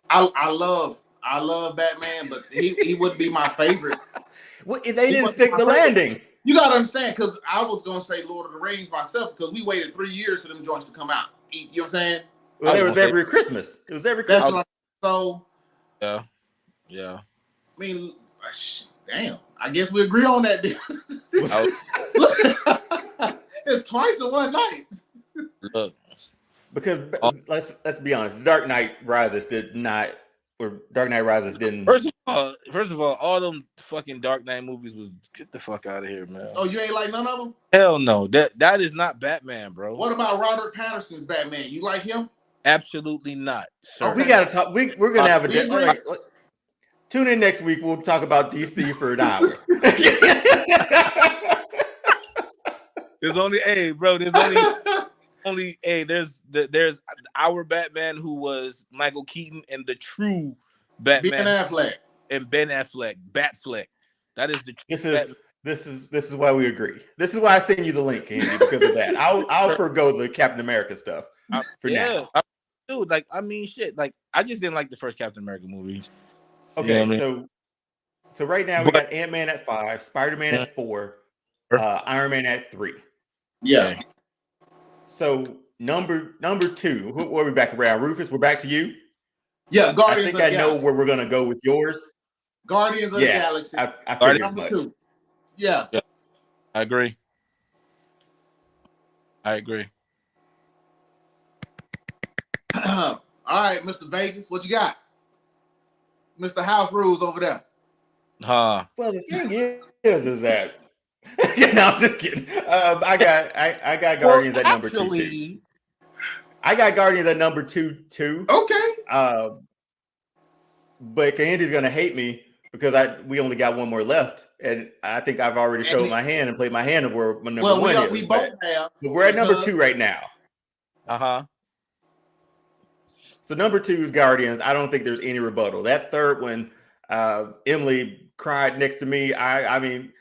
I love Batman, but he wouldn't be my favorite. Well, they didn't stick the landing. You gotta understand, because I was gonna say Lord of the Rings myself, because we waited 3 years for them joints to come out. You know what I'm saying? Well, it was every Christmas. It was every Christmas. So yeah. I mean, damn. I guess we agree on that. It's twice in one night. Look, because let's be honest, Dark Knight Rises didn't. First of all, all them fucking Dark Knight movies was get the fuck out of here, man. Oh, you ain't like none of them? Hell no. That is not Batman, bro. What about Robert Pattinson's Batman? You like him? Absolutely not, sir. Oh, we gotta talk. We're gonna have a tune in next week. We'll talk about DC for an hour. There's only there's our Batman who was Michael Keaton and the true Batman Ben Affleck, Batfleck. That is the true This is why we agree. This is why I sent you the link, Andy, because of that. I'll forgo the Captain America stuff for now. Dude, like I mean, shit. Like I just didn't like the first Captain America movie. Okay, you know what I mean? So right now we got Ant-Man at 5, Spider-Man at 4, Iron Man at 3. Yeah. Okay. So number 2, who are we back around? Rufus, we're back to you. Yeah, Guardians. I know where we're gonna go with yours. Guardians of the Galaxy. I figured as much. 2. Yeah. I agree. All right, Mr. Vegas, what you got? Mr. House Rules over there. Well, the thing is that no, I'm just kidding. I got Guardians at number 2 too. I got Guardians at number 2 too. Okay. But Andy's gonna hate me because we only got one more left, and I think I've already showed my hand and played my hand of where my number 1 is. We both have. But we're at number 2 right now. So number 2 is Guardians. I don't think there's any rebuttal. That third one, Emily cried next to me. I mean,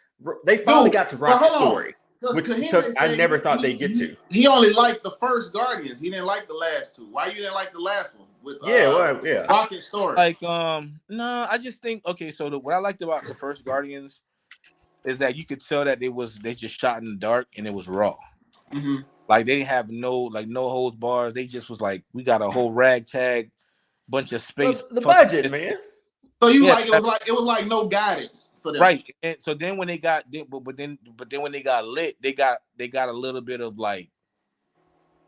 they finally got to write the story, which I never thought they'd get to. He only liked the first Guardians. He didn't like the last 2. Why you didn't like the last one? With Rocket Story. Like, no, I just think so what I liked about the first Guardians is that you could tell that they just shot in the dark and it was raw. Mm-hmm. Like they didn't have no holds bars. They just was like, we got a whole ragtag bunch of space. The budget, man. So it was like no guidance for them, right? And so then when they got but then when they got lit, they got a little bit of like,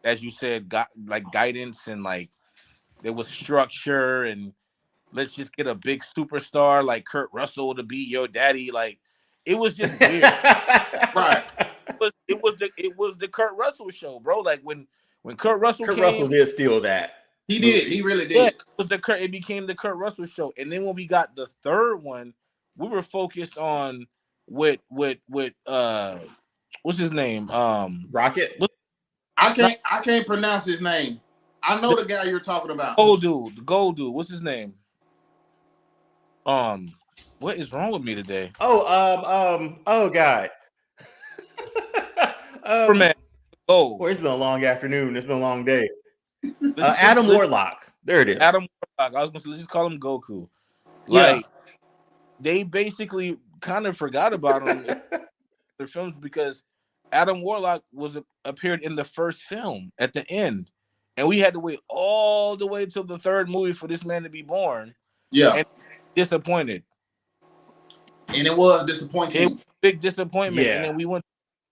as you said, got like guidance and like there was structure and let's just get a big superstar like Kurt Russell to be your daddy. Like it was just weird, right? It was the Kurt Russell show, bro. Like when Kurt Russell did steal that. He did. He really did. Yeah, it became the Kurt Russell show. And then when we got the third one, we were focused on with what's his name? Rocket. I can't pronounce his name. I know the guy you're talking about. The gold dude. What's his name? What is wrong with me today? Oh God. Man. It's been a long afternoon. It's been a long day. Adam Warlock. There it is. Adam I was gonna say, let's just call him Goku. Yeah, Like they basically kind of forgot about him in their films because Adam Warlock appeared in the first film at the end, and we had to wait all the way till the third movie for this man to be born, yeah, and disappointed. and it was It was disappointing. a big disappointment, and Yeah. then we went.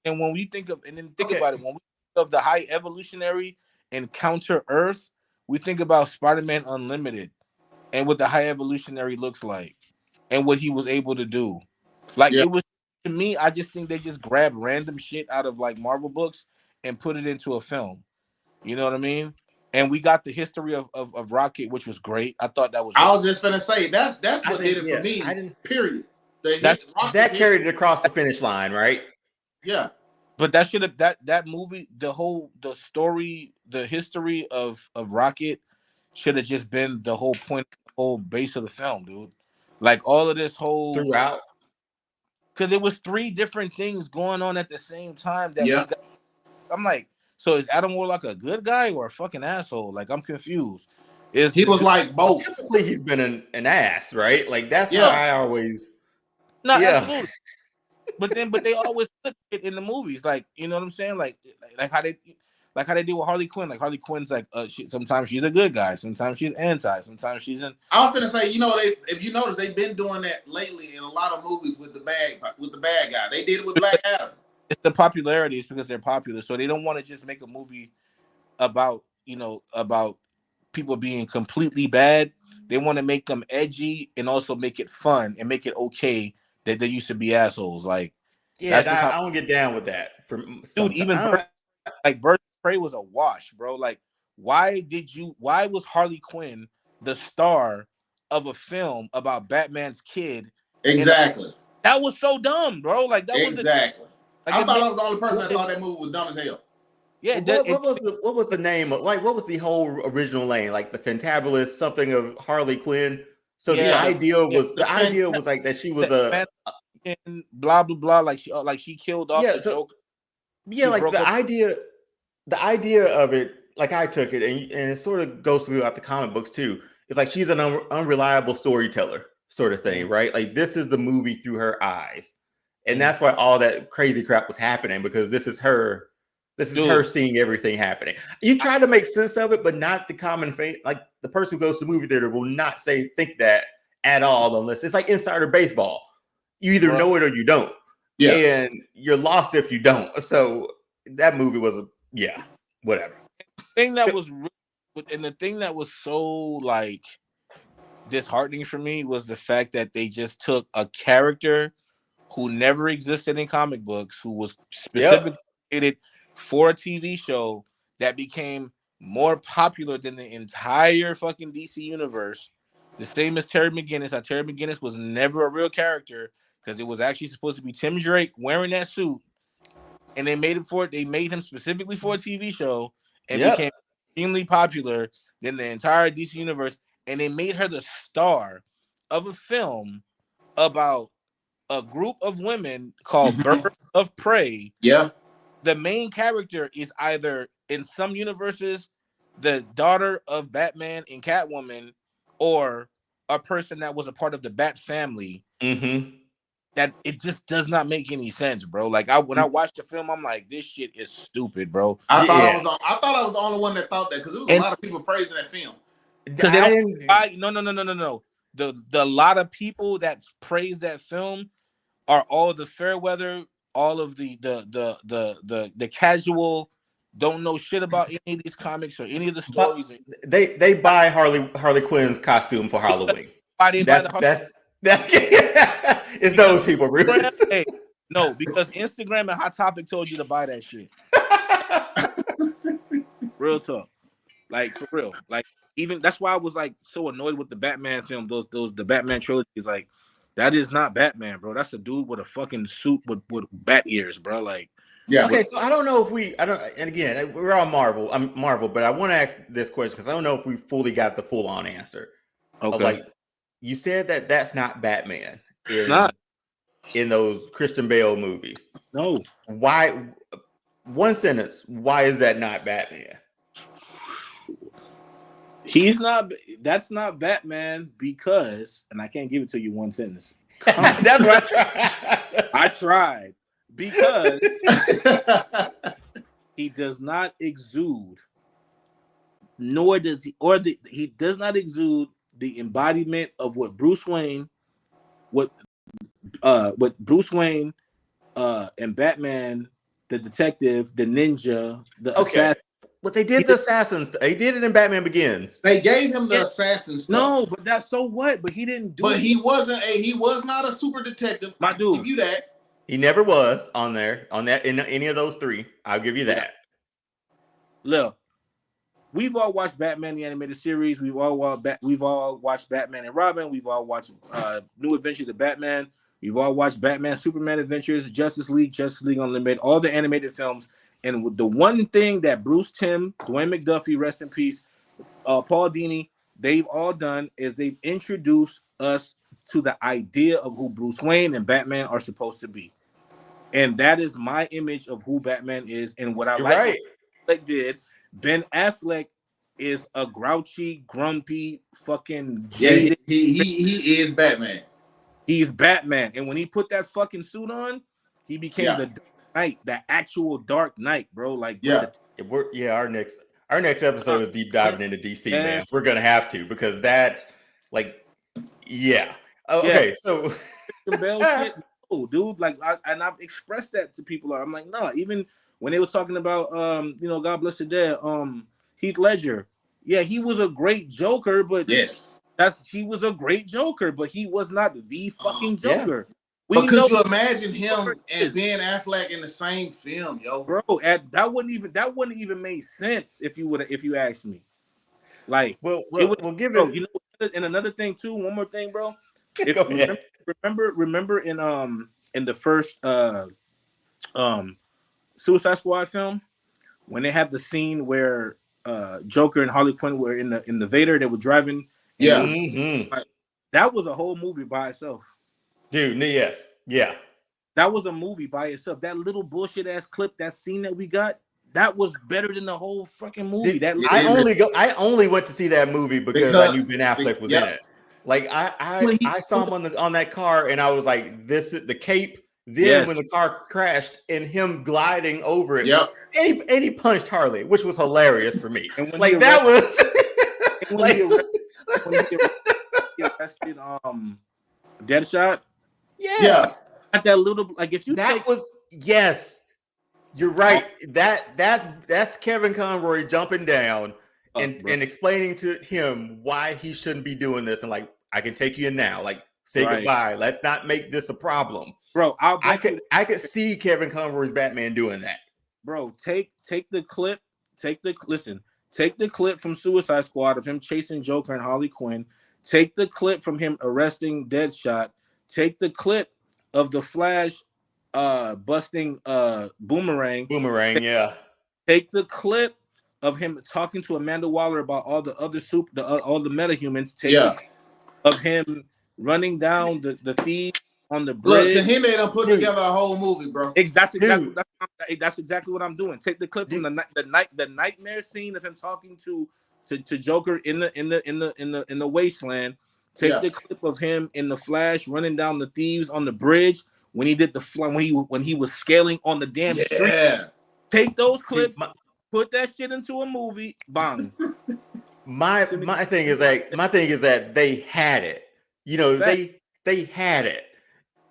And when we think of, and then think Okay. about it, when we think of the high evolutionary and counter Earth, we think about Spider-Man Unlimited and what the high evolutionary looks like and what he was able to do. Like Yeah, it was to me, I just think they just grabbed random shit out of like Marvel books and put it into a film. You know what I mean? And we got the history of Rocket, which was great. I thought that was I really was just gonna say that's I what did think, it for yeah, I me. didn't. Period. The that hit Rocket's That hit. carried it across the finish line, right? Yeah, but that should have that movie, the story, the history of Rocket should have just been the whole point, the whole base of the film, dude. Like all of this whole Throughout. because it was three different things going on at the same time that we yeah. got. I'm like, so is Adam Warlock a good guy or a fucking asshole? Like I'm confused. Is He the was good like both. Typically, he's been an ass, right? Like that's how Yeah, I always. no, Yeah. absolutely. But they always flip it in the movies, like you know what I'm saying, like how they do with Harley Quinn. Like Harley Quinn's like sometimes she's a good guy, sometimes she's anti, sometimes she's in. I was gonna say, if you notice, they've been doing that lately in a lot of movies with the bad guy. They did it with Black Adam. It's the popularity. It's because they're popular, so they don't want to just make a movie about about people being completely bad. They want to make them edgy and also make it fun and make it okay that they used to be assholes. Like Yeah, that's just how, I don't get down with that. From dude. some Even time, like Birds of Prey was a wash, bro. Like, why was Harley Quinn the star of a film about Batman's kid? Exactly. That was so dumb, bro. Like that was the Exactly. like I it thought made I was the only person that thought that movie was dumb as hell. yeah. what was the name of, like, what was the whole original name? Like the Fantabulous something of Harley Quinn. So the Yeah, idea yeah, was like that she was blah blah blah. Like she killed off yeah, the so Joker. yeah, She like broke up. the idea of it, like I took it, and it sort of goes throughout the comic books too. It's like she's an unreliable storyteller, sort of thing, right? Like this is the movie through her eyes, and that's why all that crazy crap was happening, because this is her. This is her Dude, seeing everything happening. You try to make sense of it, but not the common face. Like the person who goes to the movie theater will not think that at all, unless it's like insider baseball. You either bro. know it or you don't, Yeah. and you're lost if you don't. So that movie was whatever. Thing that was and the thing that was so like disheartening for me was the fact that they just took a character who never existed in comic books, who was specifically created for a TV show that became more popular than the entire fucking DC universe. The same as Terry McGinnis. How Terry McGinnis was never a real character because it was actually supposed to be Tim Drake wearing that suit, and they made him specifically for a TV show and became extremely popular than the entire DC universe. And they made her the star of a film about a group of women called Birds of Prey. Yeah. The main character is either in some universes the daughter of Batman and Catwoman, or a person that was a part of the Bat family. Mm-hmm. That it just does not make any sense, bro. Like when I watched the film, I'm like, this shit is stupid, bro. I thought I was the only one that thought that, because there was a lot of people praising that film. Because they don't. No. The lot of people that praise that film are all the fair weather, all of the casual, don't know shit about any of these comics or any of the stories. They buy Harley Quinn's costume for Halloween. Why they buy it's those people, really. Hey, no, because Instagram and Hot Topic told you to buy that shit. Real talk, like for real, like even that's why I was like so annoyed with the Batman film. The Batman trilogies, like that is not Batman, bro. That's a dude with a fucking suit with bat ears, bro. Like, yeah. Okay, so I don't know if and again, we're all Marvel. I'm Marvel, but I want to ask this question because I don't know if we fully got the full on answer. okay, Like you said that's not Batman. It's not in those Christian Bale movies. No. Why? One sentence. Why is that not Batman? He's not. That's not Batman because, and I can't give it to you one sentence. That's what I tried. I tried because he does not exude, nor does he, he does not exude the embodiment of what Bruce Wayne, what Bruce Wayne, and Batman, the detective, the ninja, the assassin. But they did the assassins. They did it in Batman Begins. They gave him the assassin stuff. No, but that's so what? But he didn't do. But it. he was not a super detective. My dude, I'll give you that. He never was on that in any of those three. I'll give you that. Look, we've all watched Batman the animated series. We've all watched Batman and Robin. We've all watched New Adventures of Batman. We've all watched Batman, Superman Adventures, Justice League Unlimited, all the animated films. And the one thing that Bruce Timm, Dwayne McDuffie, rest in peace, Paul Dini, they've all done is they've introduced us to the idea of who Bruce Wayne and Batman are supposed to be. And that is my image of who Batman is and what I like. Right. What did. Ben Affleck is a grouchy, grumpy, fucking jaded. Yeah, he is Batman. He's Batman. And when he put that fucking suit on, he became the Dark Knight, the actual Dark Knight, bro. Like, our next episode is deep diving into DC, man. We're gonna have to because that, like, okay, so shit, no, dude. Like, I've expressed that to people. I'm like, no, even when they were talking about, God bless the dead, Heath Ledger. Yeah, he was a great Joker, but he was a great Joker, but he was not the fucking Joker. Yeah. But could you imagine him and Ben Affleck in the same film, yo? Bro, that wouldn't even make sense if you asked me. Like, we'll give it. You know, and another thing too. One more thing, bro. Remember in the first Suicide Squad film when they had the scene where Joker and Harley Quinn were in the Vader, they were driving. Like, that was a whole movie by itself. Dude, yes. Yeah. That was a movie by itself. That little bullshit ass clip, that scene that we got, that was better than the whole fucking movie. I only went to see that movie because I knew Ben Affleck was in it. Like I saw him on that car and I was like, this is the cape. Then when the car crashed and him gliding over it, and he punched Harley, which was hilarious for me. And when that was when he arrested Deadshot. Yeah. That little, like, if you you're right. That's Kevin Conroy jumping down and explaining to him why he shouldn't be doing this, and like, I can take you in now. Like, say goodbye. Let's not make this a problem. Bro, I could see Kevin Conroy's Batman doing that. Bro, take the clip. Take the clip from Suicide Squad of him chasing Joker and Harley Quinn. Take the clip from him arresting Deadshot. Take the clip of the Flash busting Boomerang. Take the clip of him talking to Amanda Waller about all the other all the metahumans. Take the clip of him running down the thieves on the bridge. Look, him they done put together a whole movie, bro. That's exactly what I'm doing. Take the clip from the nightmare scene of him talking to Joker in the wasteland. Take the clip of him in the Flash running down the thieves on the bridge when he did when he was scaling on the damn street. Take those clips, put that shit into a movie. Bang. My thing is that they had it. You know, they had it,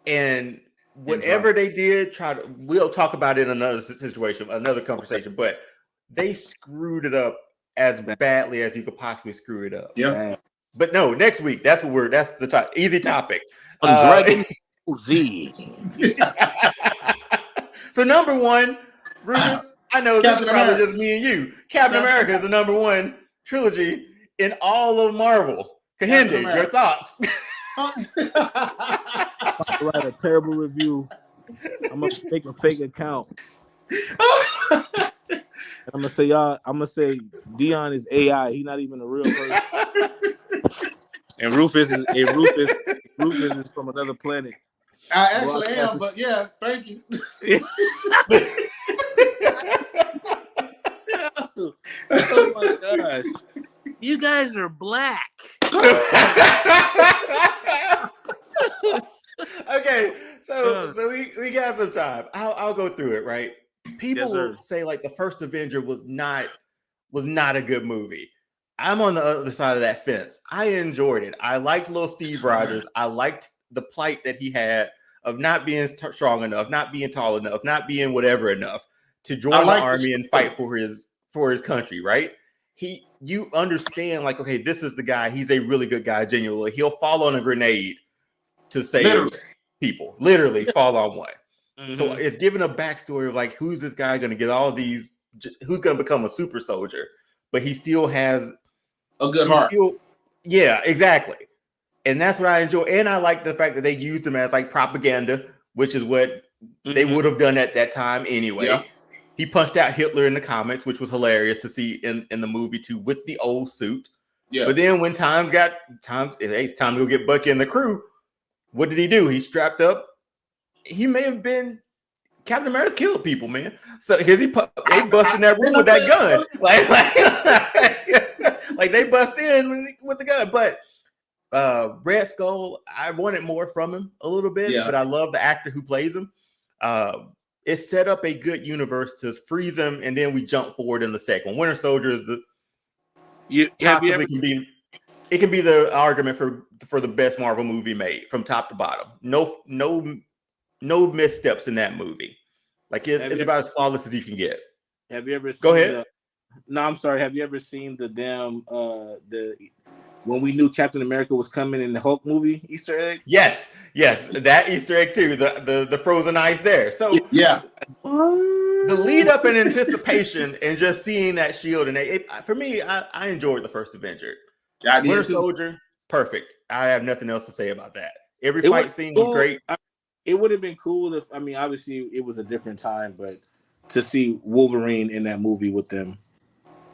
and whatever they did, we'll talk about it in another situation, another conversation. But they screwed it up as badly as you could possibly screw it up. Yeah. But no, next week, that's the easy topic. Dragon Z. So number one, Rufus, I know this is probably just me and you. Captain America is the number one trilogy in all of Marvel. Kahinde, your thoughts? I'm gonna write a terrible review. I'm gonna make a fake account. I'm gonna say Dion is AI. He's not even a real person. And Rufus is from another planet. I actually am, but yeah, thank you. Oh my gosh. You guys are black. Okay, so we got some time. I'll go through it. Right, people Yes, will sir. say like the first Avenger was not a good movie. I'm on the other side of that fence. I enjoyed it. I liked little Steve Rogers. I liked the plight that he had of not being strong enough, not being tall enough, not being whatever enough to join the army and fight for his country. Right? You understand like, okay, this is the guy. He's a really good guy. Genuinely, he'll fall on a grenade to save people. Literally fall on one. Mm-hmm. So it's giving a backstory of like, who's this guy going to get all these? Who's going to become a super soldier? But he still has a good heart. Yeah, exactly. And that's what I enjoy. And I like the fact that they used him as like propaganda, which is what they would have done at that time anyway. Yeah. He punched out Hitler in the comics, which was hilarious to see in the movie too, with the old suit. Yeah. But then when it's time to go get Bucky and the crew, what did he do? He strapped up. He may have been Captain America killed people, man. So they bust in that room with that gun, like they bust in with the gun. But Red Skull, I wanted more from him a little bit, but I love the actor who plays him. It set up a good universe to freeze him, and then we jump forward in the second. Winter Soldier is it can be the argument for the best Marvel movie made from top to bottom. No missteps in that movie. Like it's about as flawless as you can get. Have you ever seen Go ahead. No, I'm sorry. Have you ever seen the damn when we knew Captain America was coming in the Hulk movie Easter egg? Yes, that Easter egg too. The frozen ice there. So yeah, the lead up in anticipation and just seeing that shield and for me, I enjoyed the first Avenger. Winter Soldier, perfect. I have nothing else to say about that. Every fight scene was great. It would have been cool if obviously it was a different time, but to see Wolverine in that movie with them.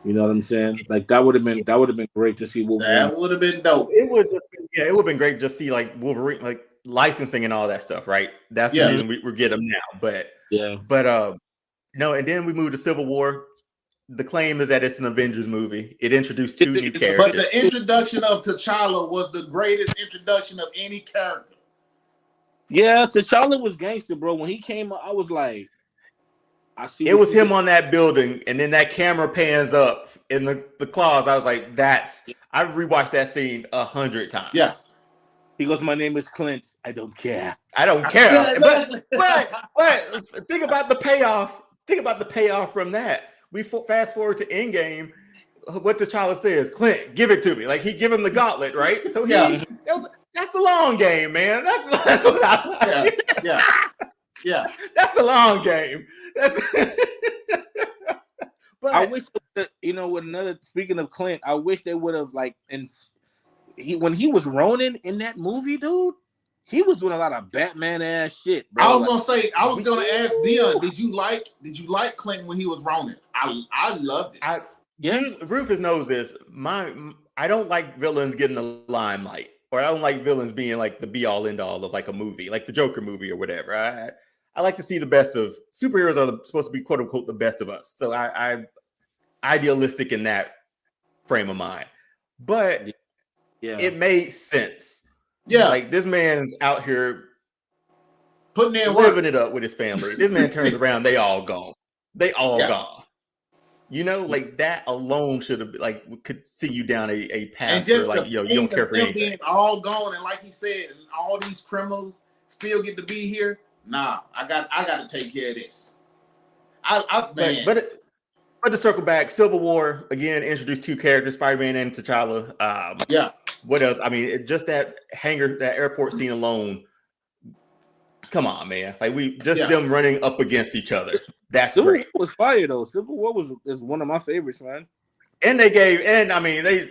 You know what I'm saying? Like that would have been great to see Wolverine. That would have been dope. It would have been great to see like Wolverine, like licensing and all that stuff, right? That's the reason we're getting them now. But no, and then we moved to Civil War. The claim is that it's an Avengers movie. It introduced two new characters. But the introduction of T'Challa was the greatest introduction of any character. Yeah, T'Challa was gangster, bro. When he came up, I was like, I see. It was him on that building, and then that camera pans up in the claws. I was like, I've rewatched that scene 100 times. Yeah. He goes, "My name is Clint. I don't care. I don't care." But think about the payoff. Think about the payoff from that. We fast forward to Endgame. What T'Challa says, Clint, give it to me. Like he give him the gauntlet, right? So that's the long game, man. That's what I like. Yeah. That's the long game. But I wish speaking of Clint, I wish they would have when he was Ronin in that movie, dude. He was doing a lot of Batman ass shit, bro. I was gonna ask Dion, did you like Clint when he was Ronin? I loved it. Rufus knows this. I don't like villains getting the limelight, or I don't like villains being like the be all end all of like a movie, like the Joker movie or whatever. I like to see the best of superheroes are supposed to be quote unquote the best of us. So I'm idealistic in that frame of mind, but it made sense. Yeah, like this man's out here putting in living it up with his family. This man turns around, they all gone. They all gone. You know, like that alone should have could see you down a path where you don't care for anything. Being all gone, and like he said, all these criminals still get to be here. Nah, I got to take care of this. But to circle back, Civil War again introduced two characters, Spider-Man and T'Challa. What else? I mean, just that airport scene alone. Come on, man! Like them running up against each other. That's Civil great. War was fire though. Civil War is one of my favorites, man. And the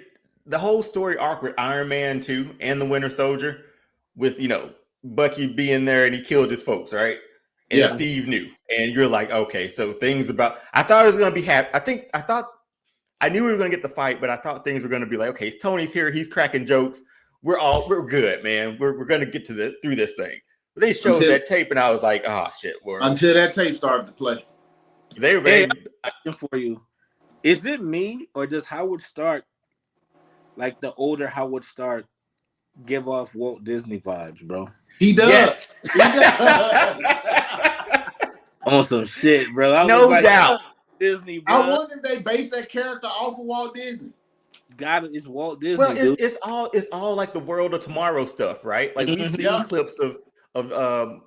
whole story arc with Iron Man 2 and the Winter Soldier, with Bucky being there and he killed his folks, right? And Steve knew, and you're like, okay, so things about. I thought it was gonna be happy. I knew we were gonna get the fight, but I thought things were gonna be like, okay, Tony's here, he's cracking jokes. We're good, man. We're gonna get through this thing. But they showed that tape, and I was like, oh shit. Until that tape started to play. Hey, for you, is it me or does Howard Stark like the older Howard Stark give off Walt Disney vibes, bro. He does. Yes. He does. On some shit, bro. I was No like, doubt. Disney, I bro. wonder if they base that character off of Walt Disney. God, it's Walt Disney, Well, dude. it's all like the World of Tomorrow stuff, right? Like we've seen Yeah. clips of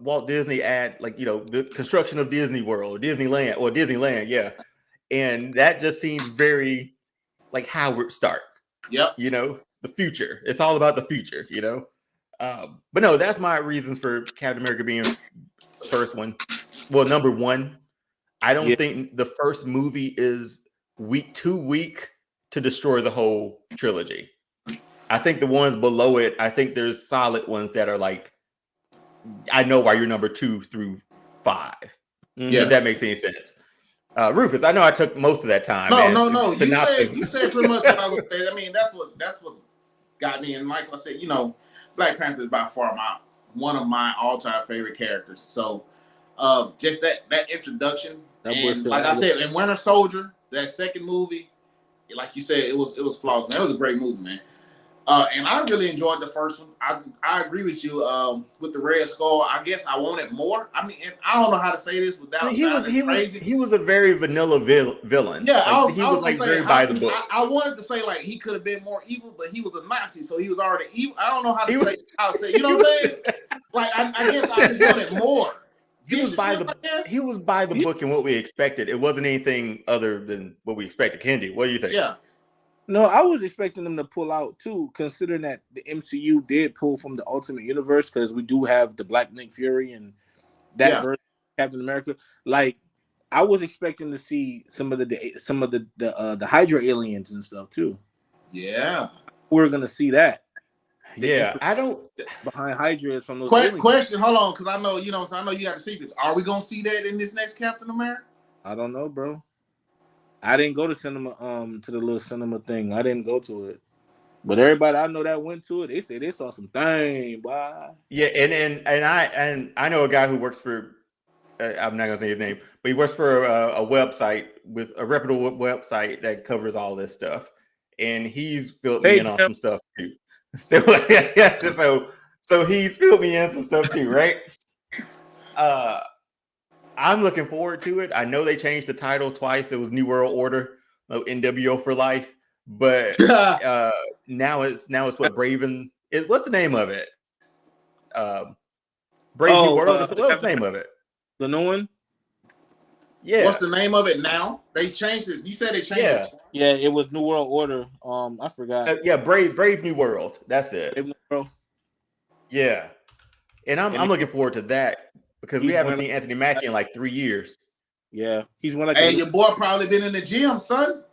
Walt Disney at like the construction of Disney World, Disneyland, yeah, and that just seems very like Howard Stark. Yep. The future. It's all about the future. But no, that's my reasons for Captain America being the first one. Well, number one, I don't think the first movie is too weak to destroy the whole trilogy. I think the ones below it, I think there's solid ones that are like, I know why you're number 2 through 5. Yeah. If that makes any sense. Rufus, I know I took most of that time. No. You said pretty much what I was saying. I mean, that's what got me. And Michael, I said, Black Panther is by far one of my all-time favorite characters. So just that introduction. And like I said, in Winter Soldier, that second movie, like you said, it was flawless, man. It was a great movie, man. And I really enjoyed the first one. I agree with you with the Red Skull. I guess I wanted more. I mean, I don't know how to say this without sounding crazy. He was a very vanilla villain. Yeah, he was like very by the book. I wanted to say like he could have been more evil, but he was a Nazi, so he was already evil. I don't know how to say. You know what I'm saying? Like I guess I just wanted more. He was by the book and what we expected. It wasn't anything other than what we expected. Kendi, what do you think? Yeah. No, I was expecting them to pull out too, considering that the MCU did pull from the Ultimate Universe because we do have the Black Nick Fury and that version of Captain America. Like, I was expecting to see some of the Hydra aliens and stuff too. Yeah, we're gonna see that. I don't behind Hydra is from those question. Hold on, because I know I know you got the secrets. Are we gonna see that in this next Captain America? I don't know, bro. I didn't go to cinema, to the little cinema thing. I didn't go to it, but everybody I know that went to it, they say they saw some thing, boy. Yeah, and I know a guy who works for, I'm not gonna say his name, but he works for a website with a reputable website that covers all this stuff, and he's filled me in on some stuff too. So he's filled me in some stuff too, right? I'm looking forward to it. I know they changed the title twice. It was New World Order, NWO for life, but now it's what Braven. What's the name of it? Brave New World. What's the name of it? The new one. Yeah. What's the name of it now? They changed it. You said they changed it. Yeah, it was New World Order. I forgot. Brave New World. That's it. Brave New World. Yeah, and I'm looking forward to that. Because we haven't seen Anthony Mackie in like 3 years. Yeah, he's one. Hey, your boy probably been in the gym, son.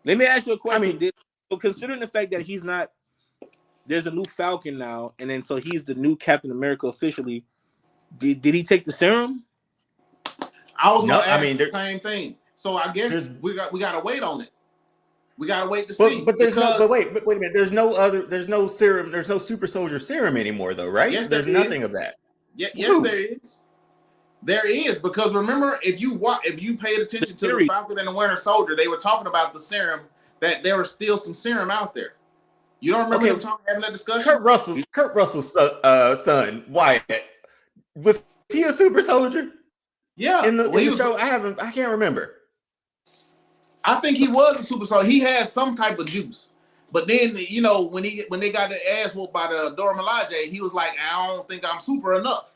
Let me ask you a question. So considering the fact that he's not, there's a new Falcon now, and then so he's the new Captain America officially. Did he take the serum? I was gonna ask the same thing. So I guess we gotta wait on it. We gotta wait to see. But wait a minute. There's no serum. There's no super soldier serum anymore, though, right? Yes, there's nothing of that. Yes, there is. There is, because remember, if you paid attention to the Falcon and the Winter Soldier, they were talking about the serum, that there was still some serum out there. You don't remember them having that discussion? Kurt Russell's son, Wyatt, was he a super soldier? Yeah. In the show, I can't remember. I think he was a super soldier. He had some type of juice. But then, when they got the ass whooped by the Dora Milaje, he was like, I don't think I'm super enough.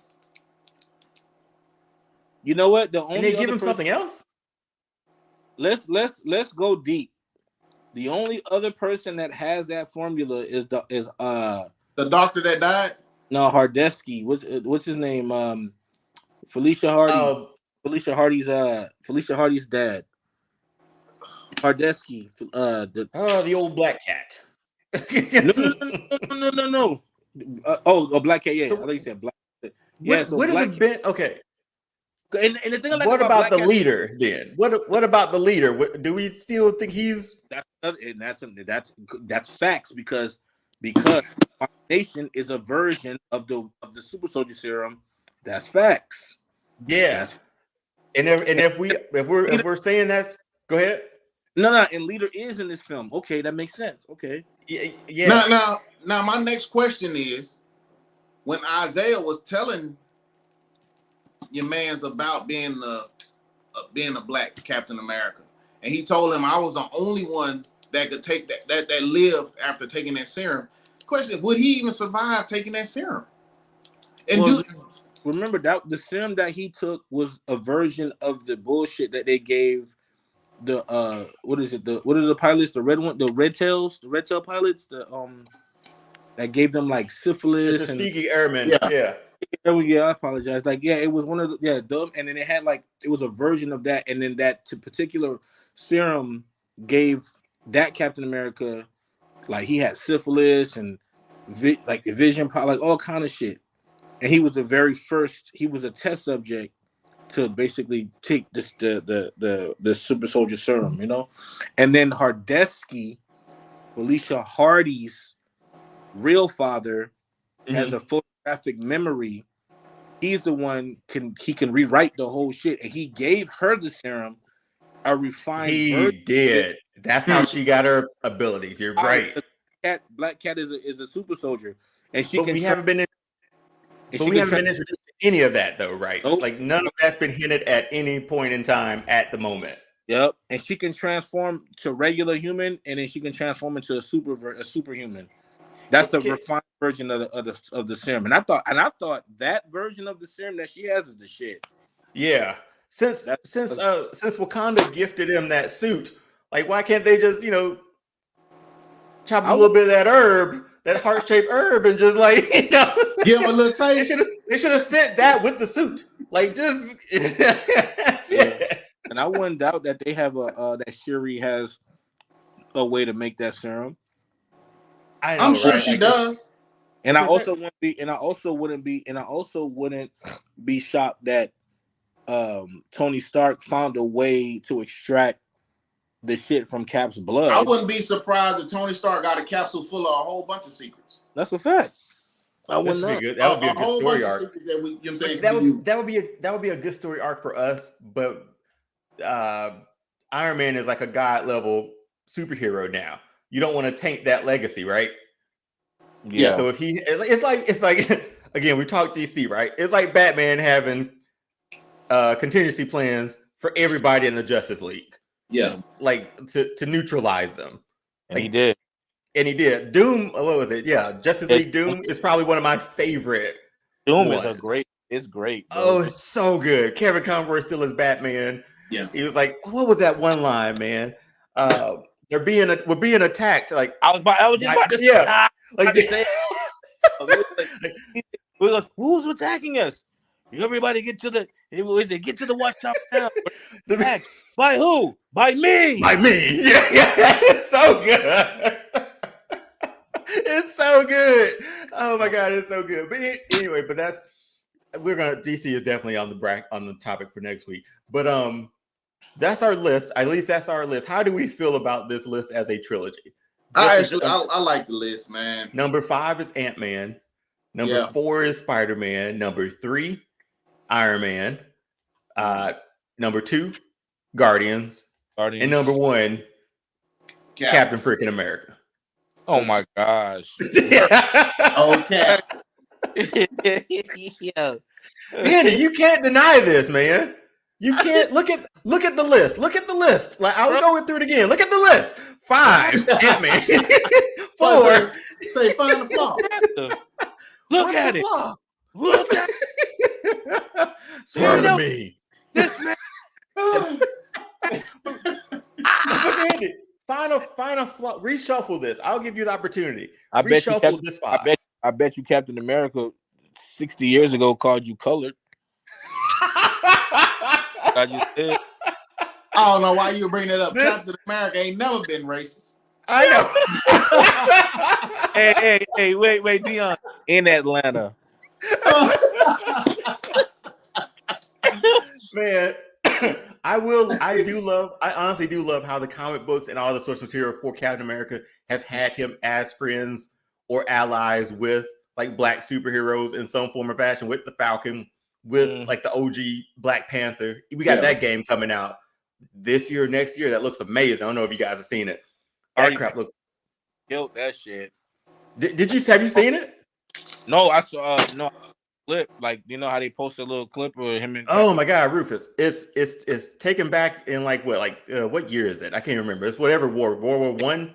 You know what? The only they give him something else. Let's go deep. The only other person that has that formula is the doctor that died. No, Hardesky. What's his name? Felicia Hardy. Felicia Hardy's dad. Hardesky. The old black cat. No. A black cat. Yeah, I thought you said black. Yeah. What has it been? Okay. And the thing what about the leader then? What about the leader? Do we still think he's? That's facts because Nation is a version of the super soldier serum. That's facts. Yeah. And if we're saying that's, go ahead. No, and Leader is in this film. Okay, that makes sense. Okay. Yeah. Now, my next question is, when Isaiah was telling your man's about being a black Captain America, and he told him I was the only one that could take that lived after taking that serum. Question: would he even survive taking that serum? And remember that the serum that he took was a version of the bullshit that they gave the what is the pilots, the red tail pilots, that gave them like syphilis it's a and Tuskegee Airmen. Yeah. I apologize. Like, it was one of the dumb, and then it had like it was a version of that, and then that particular serum gave that Captain America, like, he had syphilis and like the vision, like all kind of shit. And he was the very first. He was a test subject to basically take this the super soldier serum, you know. And then Hardesky, Felicia Hardy's real father, has a photographic memory. He's the one can rewrite the whole shit, and he gave her the serum, a refined version. He did. That's how she got her abilities. You're right. Black Cat is a super soldier, and she But can. we haven't been introduced to any of that though, right? Nope. Like none of that's been hinted at any point in time at the moment. Yep, and she can transform to regular human, and then she can transform into a superhuman. That's the refined version of the serum, and I thought that version of the serum that she has is the shit. Yeah, since Wakanda gifted him that suit, like why can't they just chop a little bit of that herb, that heart-shaped herb, and just like give him a little taste? They should have sent that with the suit, like just that's it. And I wouldn't doubt that they have that Shuri has a way to make that serum. I'm sure she does. And I also wouldn't be shocked that Tony Stark found a way to extract the shit from Cap's blood. I wouldn't be surprised if Tony Stark got a capsule full of a whole bunch of secrets. That's a fact. That would be a good story arc. That would be a good story arc for us, but Iron Man is like a god level superhero now. You don't want to taint that legacy, right? Yeah. So if it's like again, we talked DC, right? It's like Batman having contingency plans for everybody in the Justice League. Yeah, like to neutralize them. And he did. Doom, what was it? Yeah, Justice League Doom is probably one of my favorite. Doom is it's great. Bro. Oh, it's so good. Kevin Conroy still is Batman. Yeah, he was like, what was that one line, man? We're being attacked. Like I was just about to yeah, like we go, who's attacking us? Everybody get to the watchtower now. By who? By me. By me. Yeah. It's so good. It's so good. Oh my god, it's so good. But anyway, DC is definitely on the topic for next week. But that's our list. At least that's our list. How do we feel about this list as a trilogy? I like the list, man. Number 5 is Ant-Man. Number 4 is Spider-Man. Number 3, Iron Man. Number 2, Guardians. And number 1, Captain freaking America. Oh my gosh. Okay. Yeah. Andy, you can't deny this, man. You can't look at the list. Look at the list. Like I'll go through it again. Look at the list. 5, Ant-Man. 4. Say find the flaw. Look at it. Look at it. Swear to me. This man. Andy, find a flaw. Reshuffle this. I'll give you the opportunity. I bet you Captain America 60 years ago called you colored. I just did. I don't know why you bring that up. Captain America ain't never been racist. I know. hey, wait, Dion. In Atlanta. Man, I honestly do love how the comic books and all the source material for Captain America has had him as friends or allies with like black superheroes in some form or fashion, with the Falcon, with like the OG Black Panther. We got that game coming out. this year, next year. That looks amazing. I don't know if you guys have seen it. That Already crap look. killed that shit. Did you have you seen it? No, I saw no clip. Like you know how they post a little clip of him and Oh my God, Rufus! It's taken back in like what year is it? I can't remember. It's whatever World War One.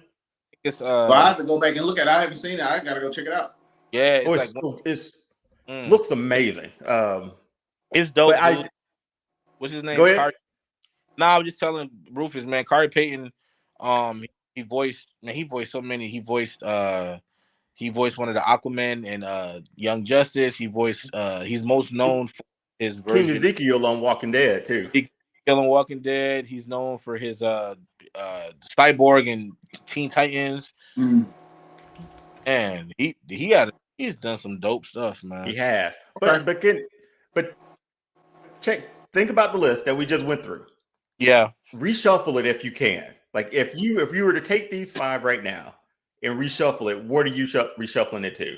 it's So I have to go back and look at it. I haven't seen it. I gotta go check it out. yeah, it's Oh, like it's looks amazing. it's dope, but dude. What's his name? Go ahead. I was just telling Rufus, man, Corey Payton, he voiced so many. He voiced one of the Aquaman and Young Justice. He's most known for his King version Ezekiel on Walking Dead too. Killing Walking Dead. He's known for his Cyborg and Teen Titans. And he's done some dope stuff, man. He has. But think about the list that we just went through. Yeah. Reshuffle it if you can. Like if you were to take these 5 right now and reshuffle it, what are you reshuffling it to?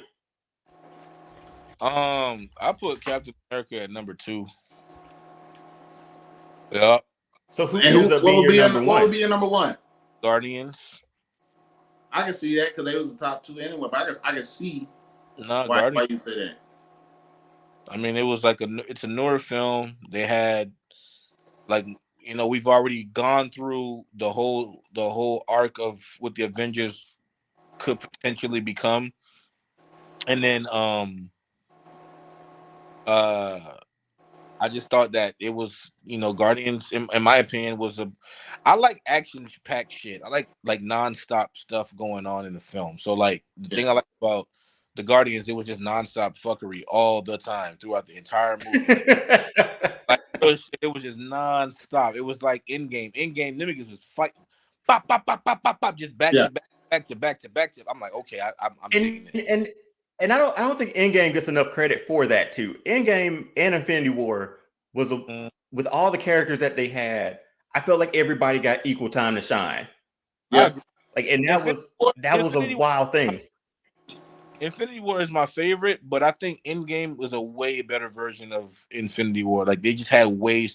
I put Captain America at number 2. Yeah. So who ends up being your number 1? What would be your number 1? Guardians. I can see that because they was the top 2 anyway. But I can see why you say that. I mean, it was like it's a newer film. They had like we've already gone through the whole arc of what the Avengers could potentially become, and then I just thought that it was Guardians in my opinion I like action-packed shit. I like nonstop stuff going on in the film. So like the thing I like about the Guardians, it was just nonstop fuckery all the time throughout the entire movie. Like it was just nonstop. It was like Endgame. Endgame niggas was fighting, pop, pop, pop, pop, pop, pop, just back to back to back. I'm like, okay, I'm digging it. And I don't think Endgame gets enough credit for that too. Endgame and Infinity War was with all the characters that they had. I felt like everybody got equal time to shine. Yeah, like and that was a wild thing. Infinity War is my favorite, but I think Endgame was a way better version of Infinity War. Like they just had way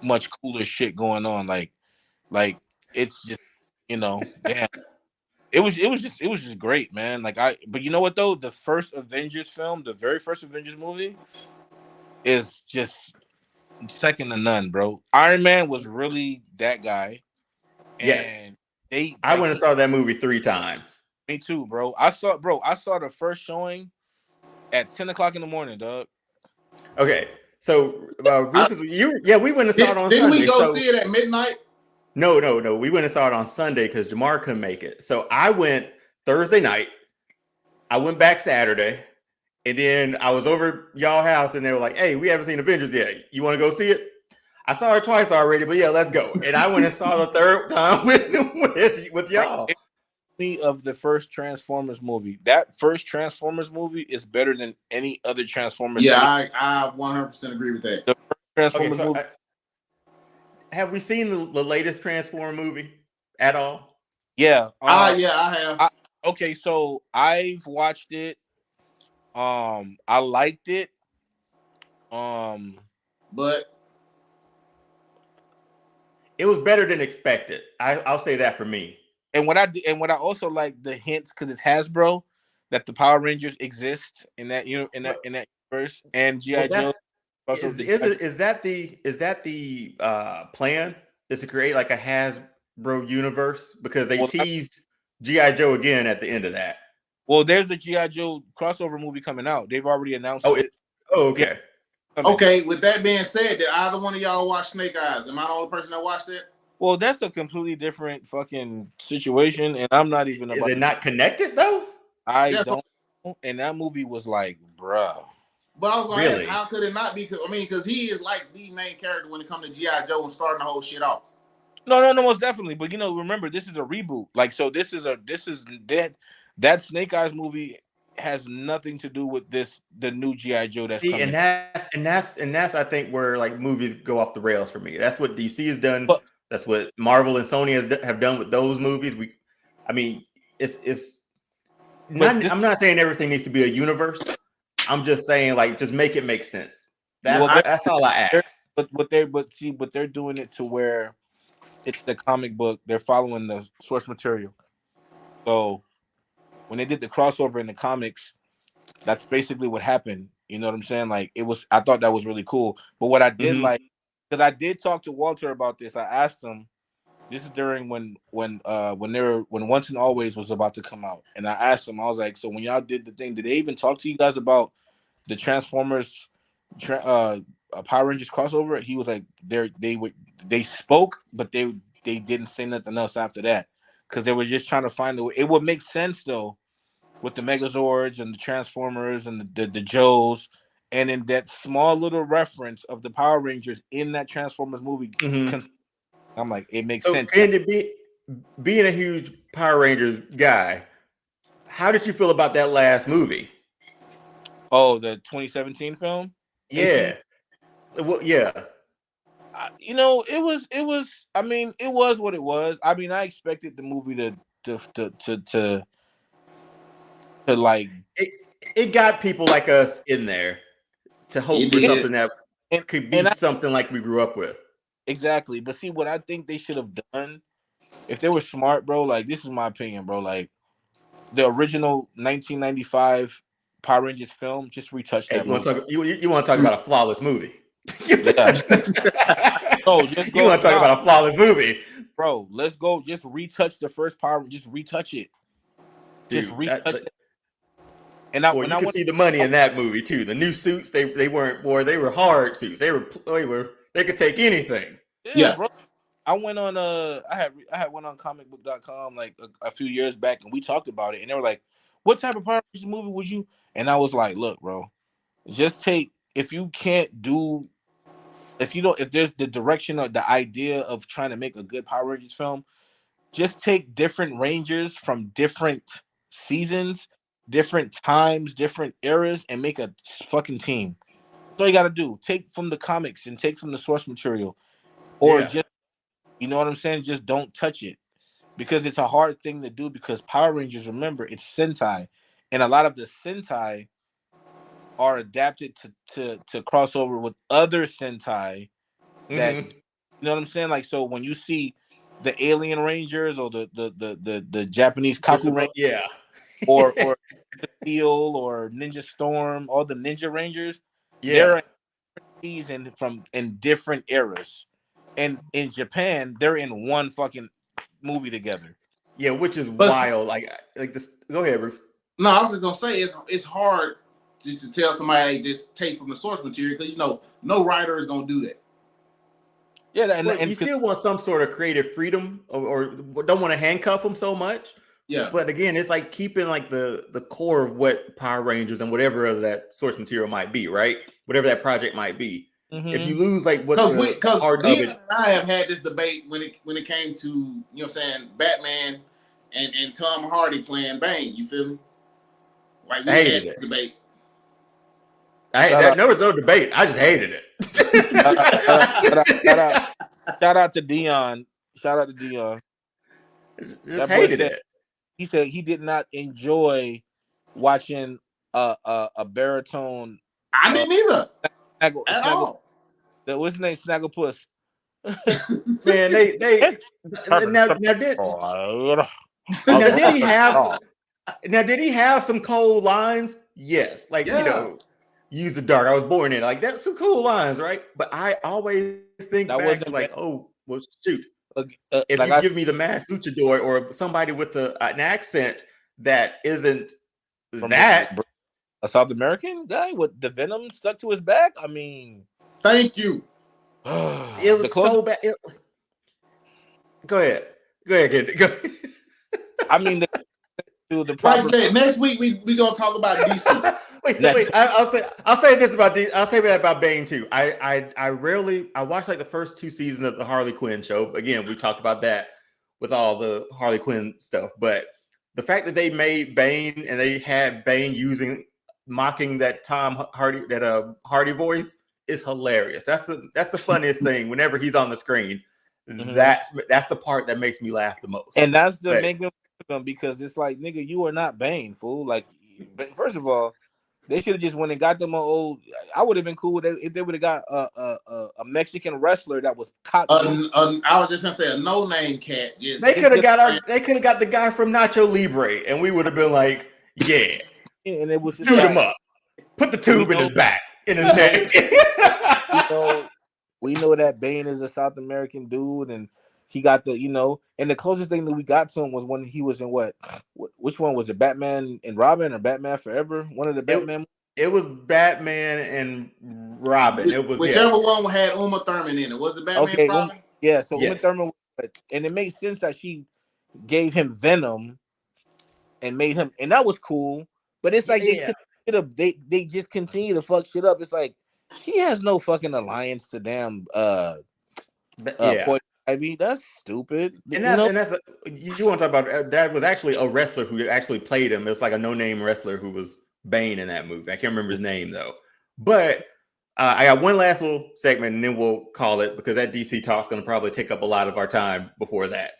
much cooler shit going on. Like it's just damn. It was just great, man. But you know what though? The first Avengers film, the very first Avengers movie, is just second to none, bro. Iron Man was really that guy. Yes. And I went and saw that movie 3 times. Me too, bro. I saw the first showing at 10 o'clock in the morning, dog. Okay. So Rufus, we went and saw it on Sunday. Didn't we go see it at midnight? No. We went and saw it on Sunday because Jamar couldn't make it. So I went Thursday night. I went back Saturday. And then I was over y'all house and they were like, hey, we haven't seen Avengers yet. You want to go see it? I saw it twice already, but yeah, let's go. And I went and saw the third time with y'all. Of the first Transformers movie. That first Transformers movie is better than any other Transformers movie. Yeah, I 100% agree with that. The first Transformers movie. Have we seen the latest Transformer movie at all? Yeah. Yeah, I have. Okay, so I've watched it. I liked it. But it was better than expected. I'll say that for me. And what I also like the hints because it's Hasbro that the Power Rangers exist in that universe and GI Joe. Is that the plan? Is to create like a Hasbro universe because they teased GI Joe again at the end of that. Well, there's the GI Joe crossover movie coming out. They've already announced it. Oh, okay. Yeah. Okay. With that being said, did either one of y'all watch Snake Eyes? Am I the only person that watched it? Well, that's a completely different fucking situation, and I'm not even. Is it not connected though? I don't. And that movie was like, bruh. But I was like, really? How could it not be? Because he is like the main character when it comes to GI Joe and starting the whole shit off. No, most definitely. But remember, this is a reboot. Like, so this is that Snake Eyes movie has nothing to do with the new GI Joe that's coming. And that's I think where like movies go off the rails for me. That's what DC has done. That's what Marvel and Sony have done with those movies. I'm not saying everything needs to be a universe. I'm just saying like just make it make sense. That's all I ask. But they're doing it to where it's the comic book. They're following the source material. So when they did the crossover in the comics, that's basically what happened. You know what I'm saying? Like it was. I thought that was really cool. But what I did Mhm. like, because I did talk to Walter about this. I asked him. This is during when Once and Always was about to come out, and I asked him. I was like, so when y'all did the thing, did they even talk to you guys about the Transformers, Power Rangers crossover? He was like, they spoke, but they didn't say nothing else after that because they were just trying to find a way. It would make sense though with the Megazords and the Transformers and the Joes, and in that small little reference of the Power Rangers in that Transformers movie. Mhm. I'm like, it makes So, sense now. Andy, being a huge Power Rangers guy, how did you feel about that last movie? Oh, the 2017 film, 18. Yeah. Well, yeah. It was. I mean, it was what it was. I mean, I expected the movie to like It it got people like us in there to hope It for did. something that and could be and I something like we grew up with. exactly. But see, what I think they should have done if they were smart, bro. Like this is my opinion, bro. Like the original 1995 Power Rangers film, just retouch Hey, that movie. you want to talk about a flawless movie? you Yeah. No, just go. want to talk Nah, about a flawless movie, bro. Let's go. Just retouch the first Power. Just retouch it. Just dude? retouch it. And I Boy, when you I can went. see the money in that movie too. The new suits, they weren't, boy, they were hard suits. They could take anything. Yeah, Yeah. bro. I went on I had went on comicbook.com like a few years back and we talked about it and they were like, what type of Power Rangers movie would you? And I was like, look, bro, just take if you can't do if you don't if there's the direction or the idea of trying to make a good Power Rangers film, just take different Rangers from different seasons, different times, different eras, and make a fucking team. That's all you gotta do. Take from the comics and take from the source material. Or Yeah. just you know what I'm saying? Just don't touch it because it's a hard thing to do. Because Power Rangers, remember, it's Sentai, and a lot of the Sentai are adapted to crossover with other Sentai. That Mm-hmm. you know what I'm saying? Like so, when you see the Alien Rangers or the Japanese Kaku Rangers Yeah. or Steel or Ninja Storm, all the Ninja Rangers, they're Yeah. in season from in different eras. And in Japan, they're in one fucking movie together. Yeah, which is But wild. Like this. Go ahead, Bruce. no, I was just gonna say it's hard to tell somebody just take from the source material because no writer is gonna do that. Yeah, Well, and you because still want some sort of creative freedom, or don't want to handcuff them so much. Yeah. But again, it's like keeping like the core of what Power Rangers and whatever that source material might be, right? Whatever that project might be. If you lose like what the Because heart of Dion it, and I have had this debate when it came to what I'm saying Batman and Tom Hardy playing Bane. You feel me? Like I we had hated this it. debate. shout out, There was no debate. I just hated shout out, shout out, shout out, shout out, it. shout out to Dion. Shout out to Dion. Just That boy hated said it. he did not enjoy watching a baritone I uh didn't either at snaggle all. what's his name Snagglepuss. Man, they It's perfect. now did I was now like, did what he the have hell? now did he have some cold lines? Yes, like Yeah. use the dark. I was born in it. Like that's some cool lines, right? But I always think That back to wasn't like, oh, well, shoot. If like you I give me the masked luchador or somebody with an accent that isn't from the that, a South American guy with the venom stuck to his back. I mean, Thank you. it the was closest. so bad. Go ahead. Go ahead. Go. I mean, to the Like I proper said, next week we gonna talk about DC. next. I'll say this about I'll say that about Bane too. I rarely I watched like the first two seasons of the Harley Quinn show. Again, we talked about that with all the Harley Quinn stuff. But the fact that they made Bane and they had Bane mocking that Tom Hardy Hardy voice is hilarious. That's the funniest thing whenever he's on the screen. That's the part that makes me laugh the most. And that's the But making them because it's like, nigga, you are not Bane, fool. Like, first of all, They should have just went and got them an old. I would have been cool if they would have got a Mexican wrestler that was cocky. I was just gonna say a no-name cat. Just They could have got the guy from Nacho Libre, and we would have been like, yeah, and it was just suit like, him up, put the tube in his back, in his neck. we know that Bane is a South American dude, and he got and the closest thing that we got to him was when he was in which one was it, Batman and Robin or Batman Forever? One of the Batman. It was Batman and Robin. It was whichever one had Uma Thurman in it. Was it Batman and Robin? Yeah, so Uma Thurman, and it made sense that she gave him Venom and made him, and that was cool. But it's like they just continue to fuck shit up. It's like he has no fucking alliance to damn Poison Ivy. That's stupid. And that's you want to talk about that was actually a wrestler who actually played him. It's like a no-name wrestler who was Bane in that movie. I can't remember his name though. But I got one last little segment and then we'll call it because that DC talk's going to probably take up a lot of our time before that.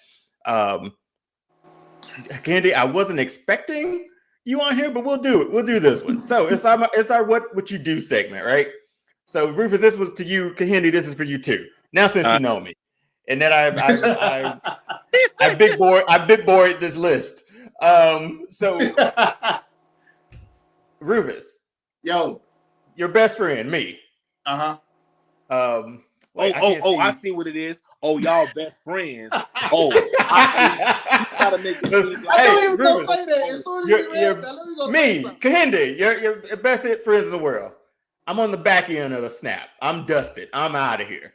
Candy, I wasn't expecting you on here, but we'll do it. We'll do this one. So it's our what you do segment, right? So Rufus, this was to you. Candy, this is for you too. Now since you know me, and then I big board this list. So Rufus, yo, your best friend, me. I see what it is. Oh, y'all best friends. Oh, I see. You gotta make it seem like, I know you were gonna say that as soon as you read that. Me, Kahindi, your best friends in the world. I'm on the back end of the snap. I'm dusted. I'm out of here.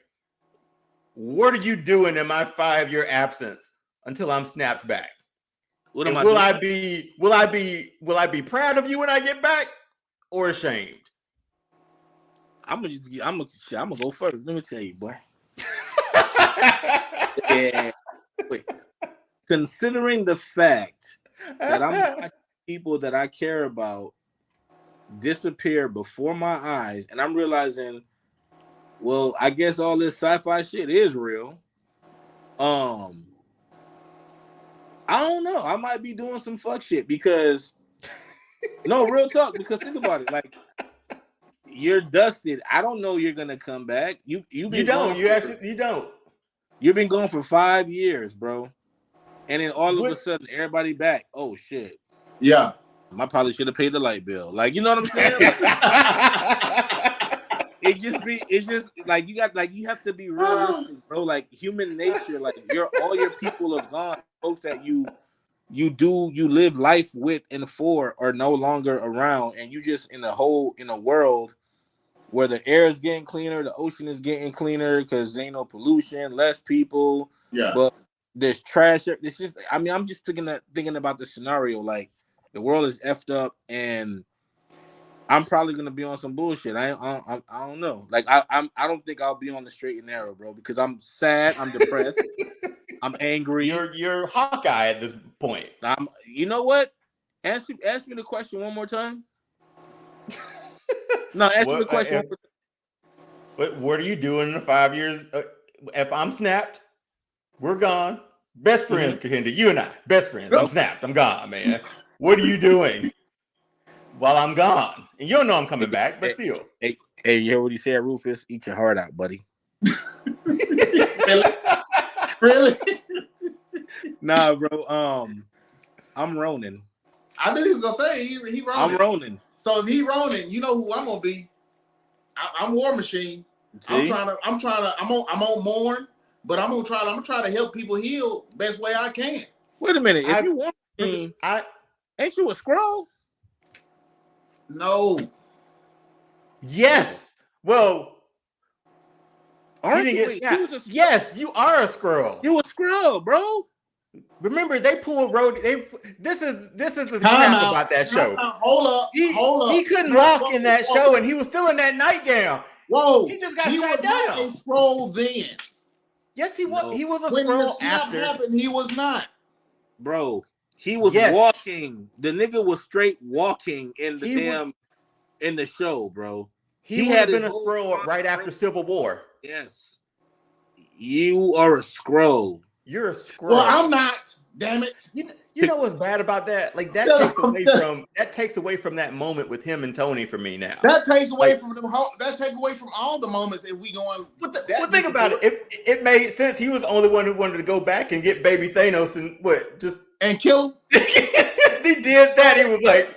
What are you doing in my 5-year absence until I'm snapped back? Will I be proud of you when I get back, or ashamed? I'm gonna go first. Let me tell you, boy. Wait. Considering the fact that I'm watching people that I care about disappear before my eyes, and I'm realizing, well, I guess all this sci-fi shit is real. I don't know. I might be doing some fuck shit because no, real talk. Because think about it, like you're dusted. I don't know you're gonna come back. You don't. You've been gone for 5 years, bro. And then all of a sudden, everybody back. Oh shit. Yeah. I probably should have paid the light bill. Like, you know what I'm saying? It's just like you have to be realistic, bro. Like human nature, like all your people are gone. Folks that you live life with and for are no longer around, and you just in a world where the air is getting cleaner, the ocean is getting cleaner because there ain't no pollution, less people. Yeah. But there's trash. It's just, I mean, I'm just thinking about the scenario. Like the world is effed up, and I'm probably gonna be on some bullshit. I don't know. Like I don't think I'll be on the straight and narrow, bro, because I'm sad, I'm depressed, I'm angry. You're Hawkeye at this point. You know what? Ask me the question one more time. No, ask me the question. What are you doing in the 5 years? If I'm snapped, we're gone. Best friends, Kahindi. You and I, best friends. I'm snapped. I'm gone, man. What are you doing while I'm gone? And you don't know I'm coming back, but still. Hey, you hear what he said, Rufus? Eat your heart out, buddy. Really? Nah, bro. I'm Ronin. I knew he was gonna say he Ronin. I'm Ronin. So if he Ronin, you know who I'm gonna be. I'm War Machine. See? I'm on mourn, but I'm gonna try to help people heal best way I can. Wait a minute. If you War Machine, ain't you a Skrull? No. Yes. Well, yes, you are a Skrull. You a Skrull, bro. Remember, they pulled road. This is the crap about that show. Hold up. He couldn't walk in that show, and he was still in that nightgown. Whoa! He just got shot down. He was a Skrull then. Yes, he was. No. He was a when Skrull the after. Happened, he was not. Bro, he was walking. The nigga was straight walking in the in the show, bro. He had been a Skrull right after Civil War. Yes. You are a Skrull. You're a scrub. Well, I'm not. Damn it. You know what's bad about that? Like that takes away from that moment with him and Tony for me now. That takes away from them. That takes away from all the moments if we going. Well, think about it. It made sense. He was the only one who wanted to go back and get baby Thanos and kill him. He did that. He was like.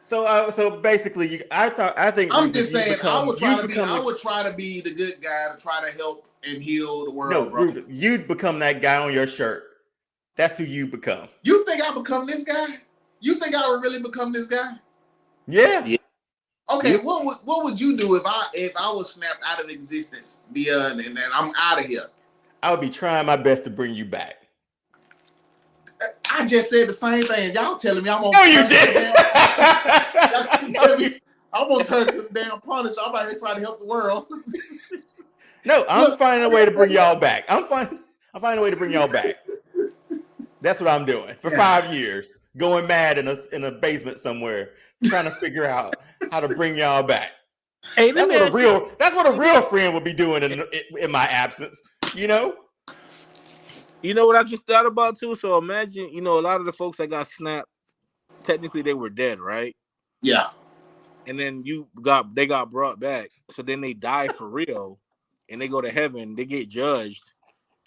So basically, I think I'm just saying I would try to be the good guy to try to help and heal the world. No, bro. Rufus, you'd become that guy on your shirt. That's who you become. You think I become this guy? You think I would really become this guy? Yeah. Okay, Yeah. what would you do if I was snapped out of existence, and then I'm out of here? I would be trying my best to bring you back. I just said the same thing. Y'all telling me I'm gonna. No, you didn't. I'm gonna turn to the damn Punisher. I'm out here trying to help the world. No, I'm finding a way to bring y'all back. I'm finding a way to bring y'all back. That's what I'm doing for 5 years, going mad in a basement somewhere, trying to figure out how to bring y'all back. Hey, that's what a real friend would be doing in my absence. You know. You know what I just thought about too? So imagine, a lot of the folks that got snapped, technically they were dead, right? Yeah. And then they got brought back. So then they die for real, and they go to heaven. They get judged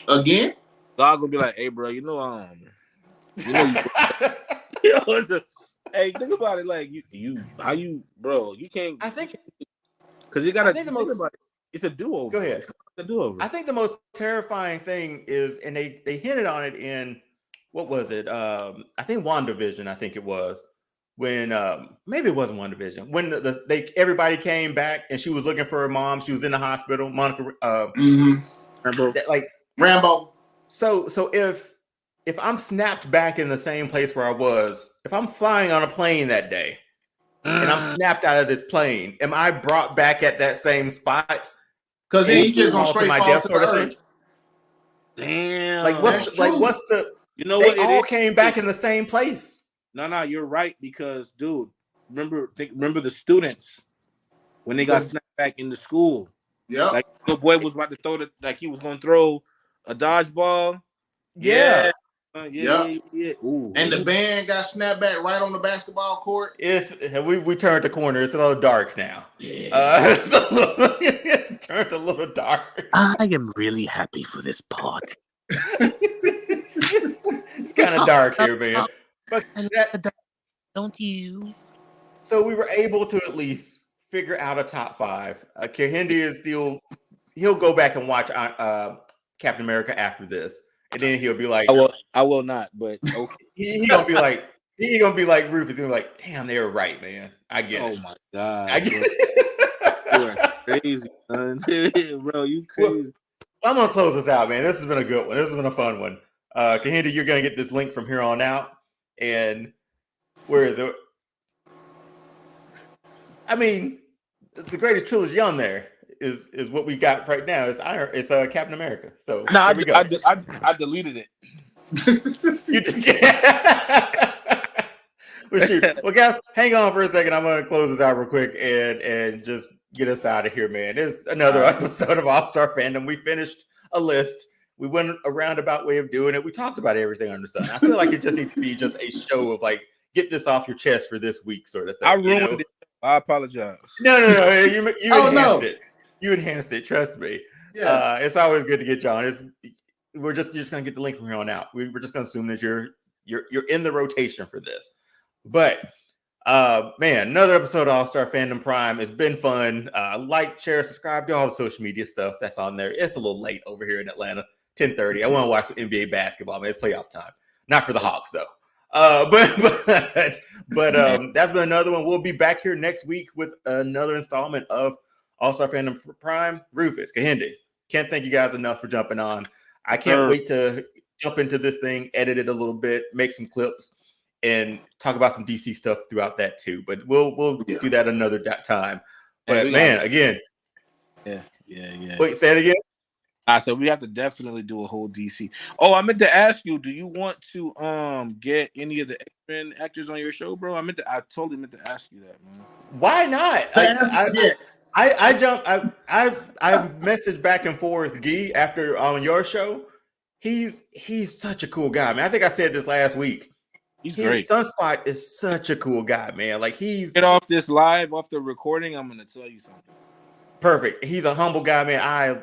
again. God gonna be like, "Hey, bro, hey, think about it. Like you can't. I think because you gotta think about it. It's a do-over. Go ahead. It's a do-over. I think the most terrifying thing is, and they hinted on it in, what was it? I think WandaVision. I think it was when maybe it wasn't WandaVision. When everybody came back and she was looking for her mom. She was in the hospital. Monica. Rambo. So if I'm snapped back in the same place where I was, if I'm flying on a plane that day and I'm snapped out of this plane, am I brought back at that same spot? Because then you just on straight my death sort of thing. Damn. Like what's the? They all came back in the same place. No, you're right, because dude, remember the students when they got snapped back into school. Yeah. Like the boy was about to throw he was gonna throw a dodgeball. Yeah. Yeah. Ooh, and the band got snapped back right on the basketball court. We turned the corner. It's a little dark now. Yeah. It's turned a little dark. I am really happy for this part. it's kind of dark here, man. But don't you? So we were able to at least figure out a top 5. Kahindi is still. He'll go back and watch Captain America after this. And then he'll be like, I will not, but okay. He gonna be like Rufus. He's gonna be like, damn, they were right, man. I get it. Oh my God. I get it. You are crazy, man. Bro, you crazy. Well, I'm gonna close this out, man. This has been a good one. This has been a fun one. Kahindi, you're gonna get this link from here on out. And where is it? I mean, the greatest trilogy on there is what we got right now. It's Captain America. So no, I deleted it. You did. Well, shoot. Well, guys, hang on for a second. I'm gonna close this out real quick and just get us out of here, man. It's another episode of All Star Fandom. We finished a list. We went a roundabout way of doing it. We talked about everything under the sun. I feel like it just needs to be just a show of like, get this off your chest for this week, sort of thing. I ruined it. I apologize. No. You enhanced it. You enhanced it. Trust me. Yeah. It's always good to get you on. You're just gonna get the link from here on out. We're just gonna assume that you're in the rotation for this. But man, another episode of All Star Fandom Prime. It's been fun. Like, share, subscribe, do all the social media stuff that's on there. It's a little late over here in Atlanta. 10:30. I want to watch some NBA basketball, man. It's playoff time. Not for the Hawks though. But that's been another one. We'll be back here next week with another installment of All Star Fandom Prime. Rufus, Kahindi, can't thank you guys enough for jumping on. I can't wait to jump into this thing, edit it a little bit, make some clips, and talk about some DC stuff throughout that too. But we'll do that another time. But man, again, yeah. Wait, say it again. So we have to definitely do a whole DC. Oh, I meant to ask you, do you want to get any of the X-Men actors on your show, bro? I totally meant to ask you that, man. Why not? The answer is yes. I messaged back and forth Guy after on your show. He's such a cool guy, man. I think I said this last week. He's great. Sunspot is such a cool guy, man. Like Get off this live, off the recording. I'm gonna tell you something. Perfect. He's a humble guy, man. I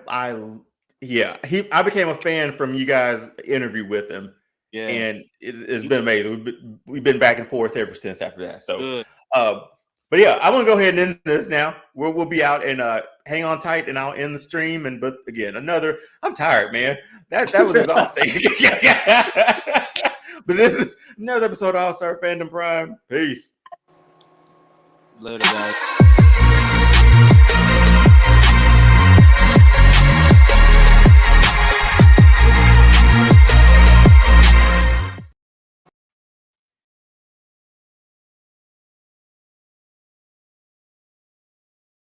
became a fan from you guys' interview with him. Yeah, and it's been amazing. We've been back and forth ever since after that. So, good. but yeah, I'm gonna go ahead and end this now. We'll be out and hang on tight, and I'll end the stream. And but again, I'm tired, man. That was exhausting. But this is another episode of All Star Fandom Prime. Peace. Later, guys.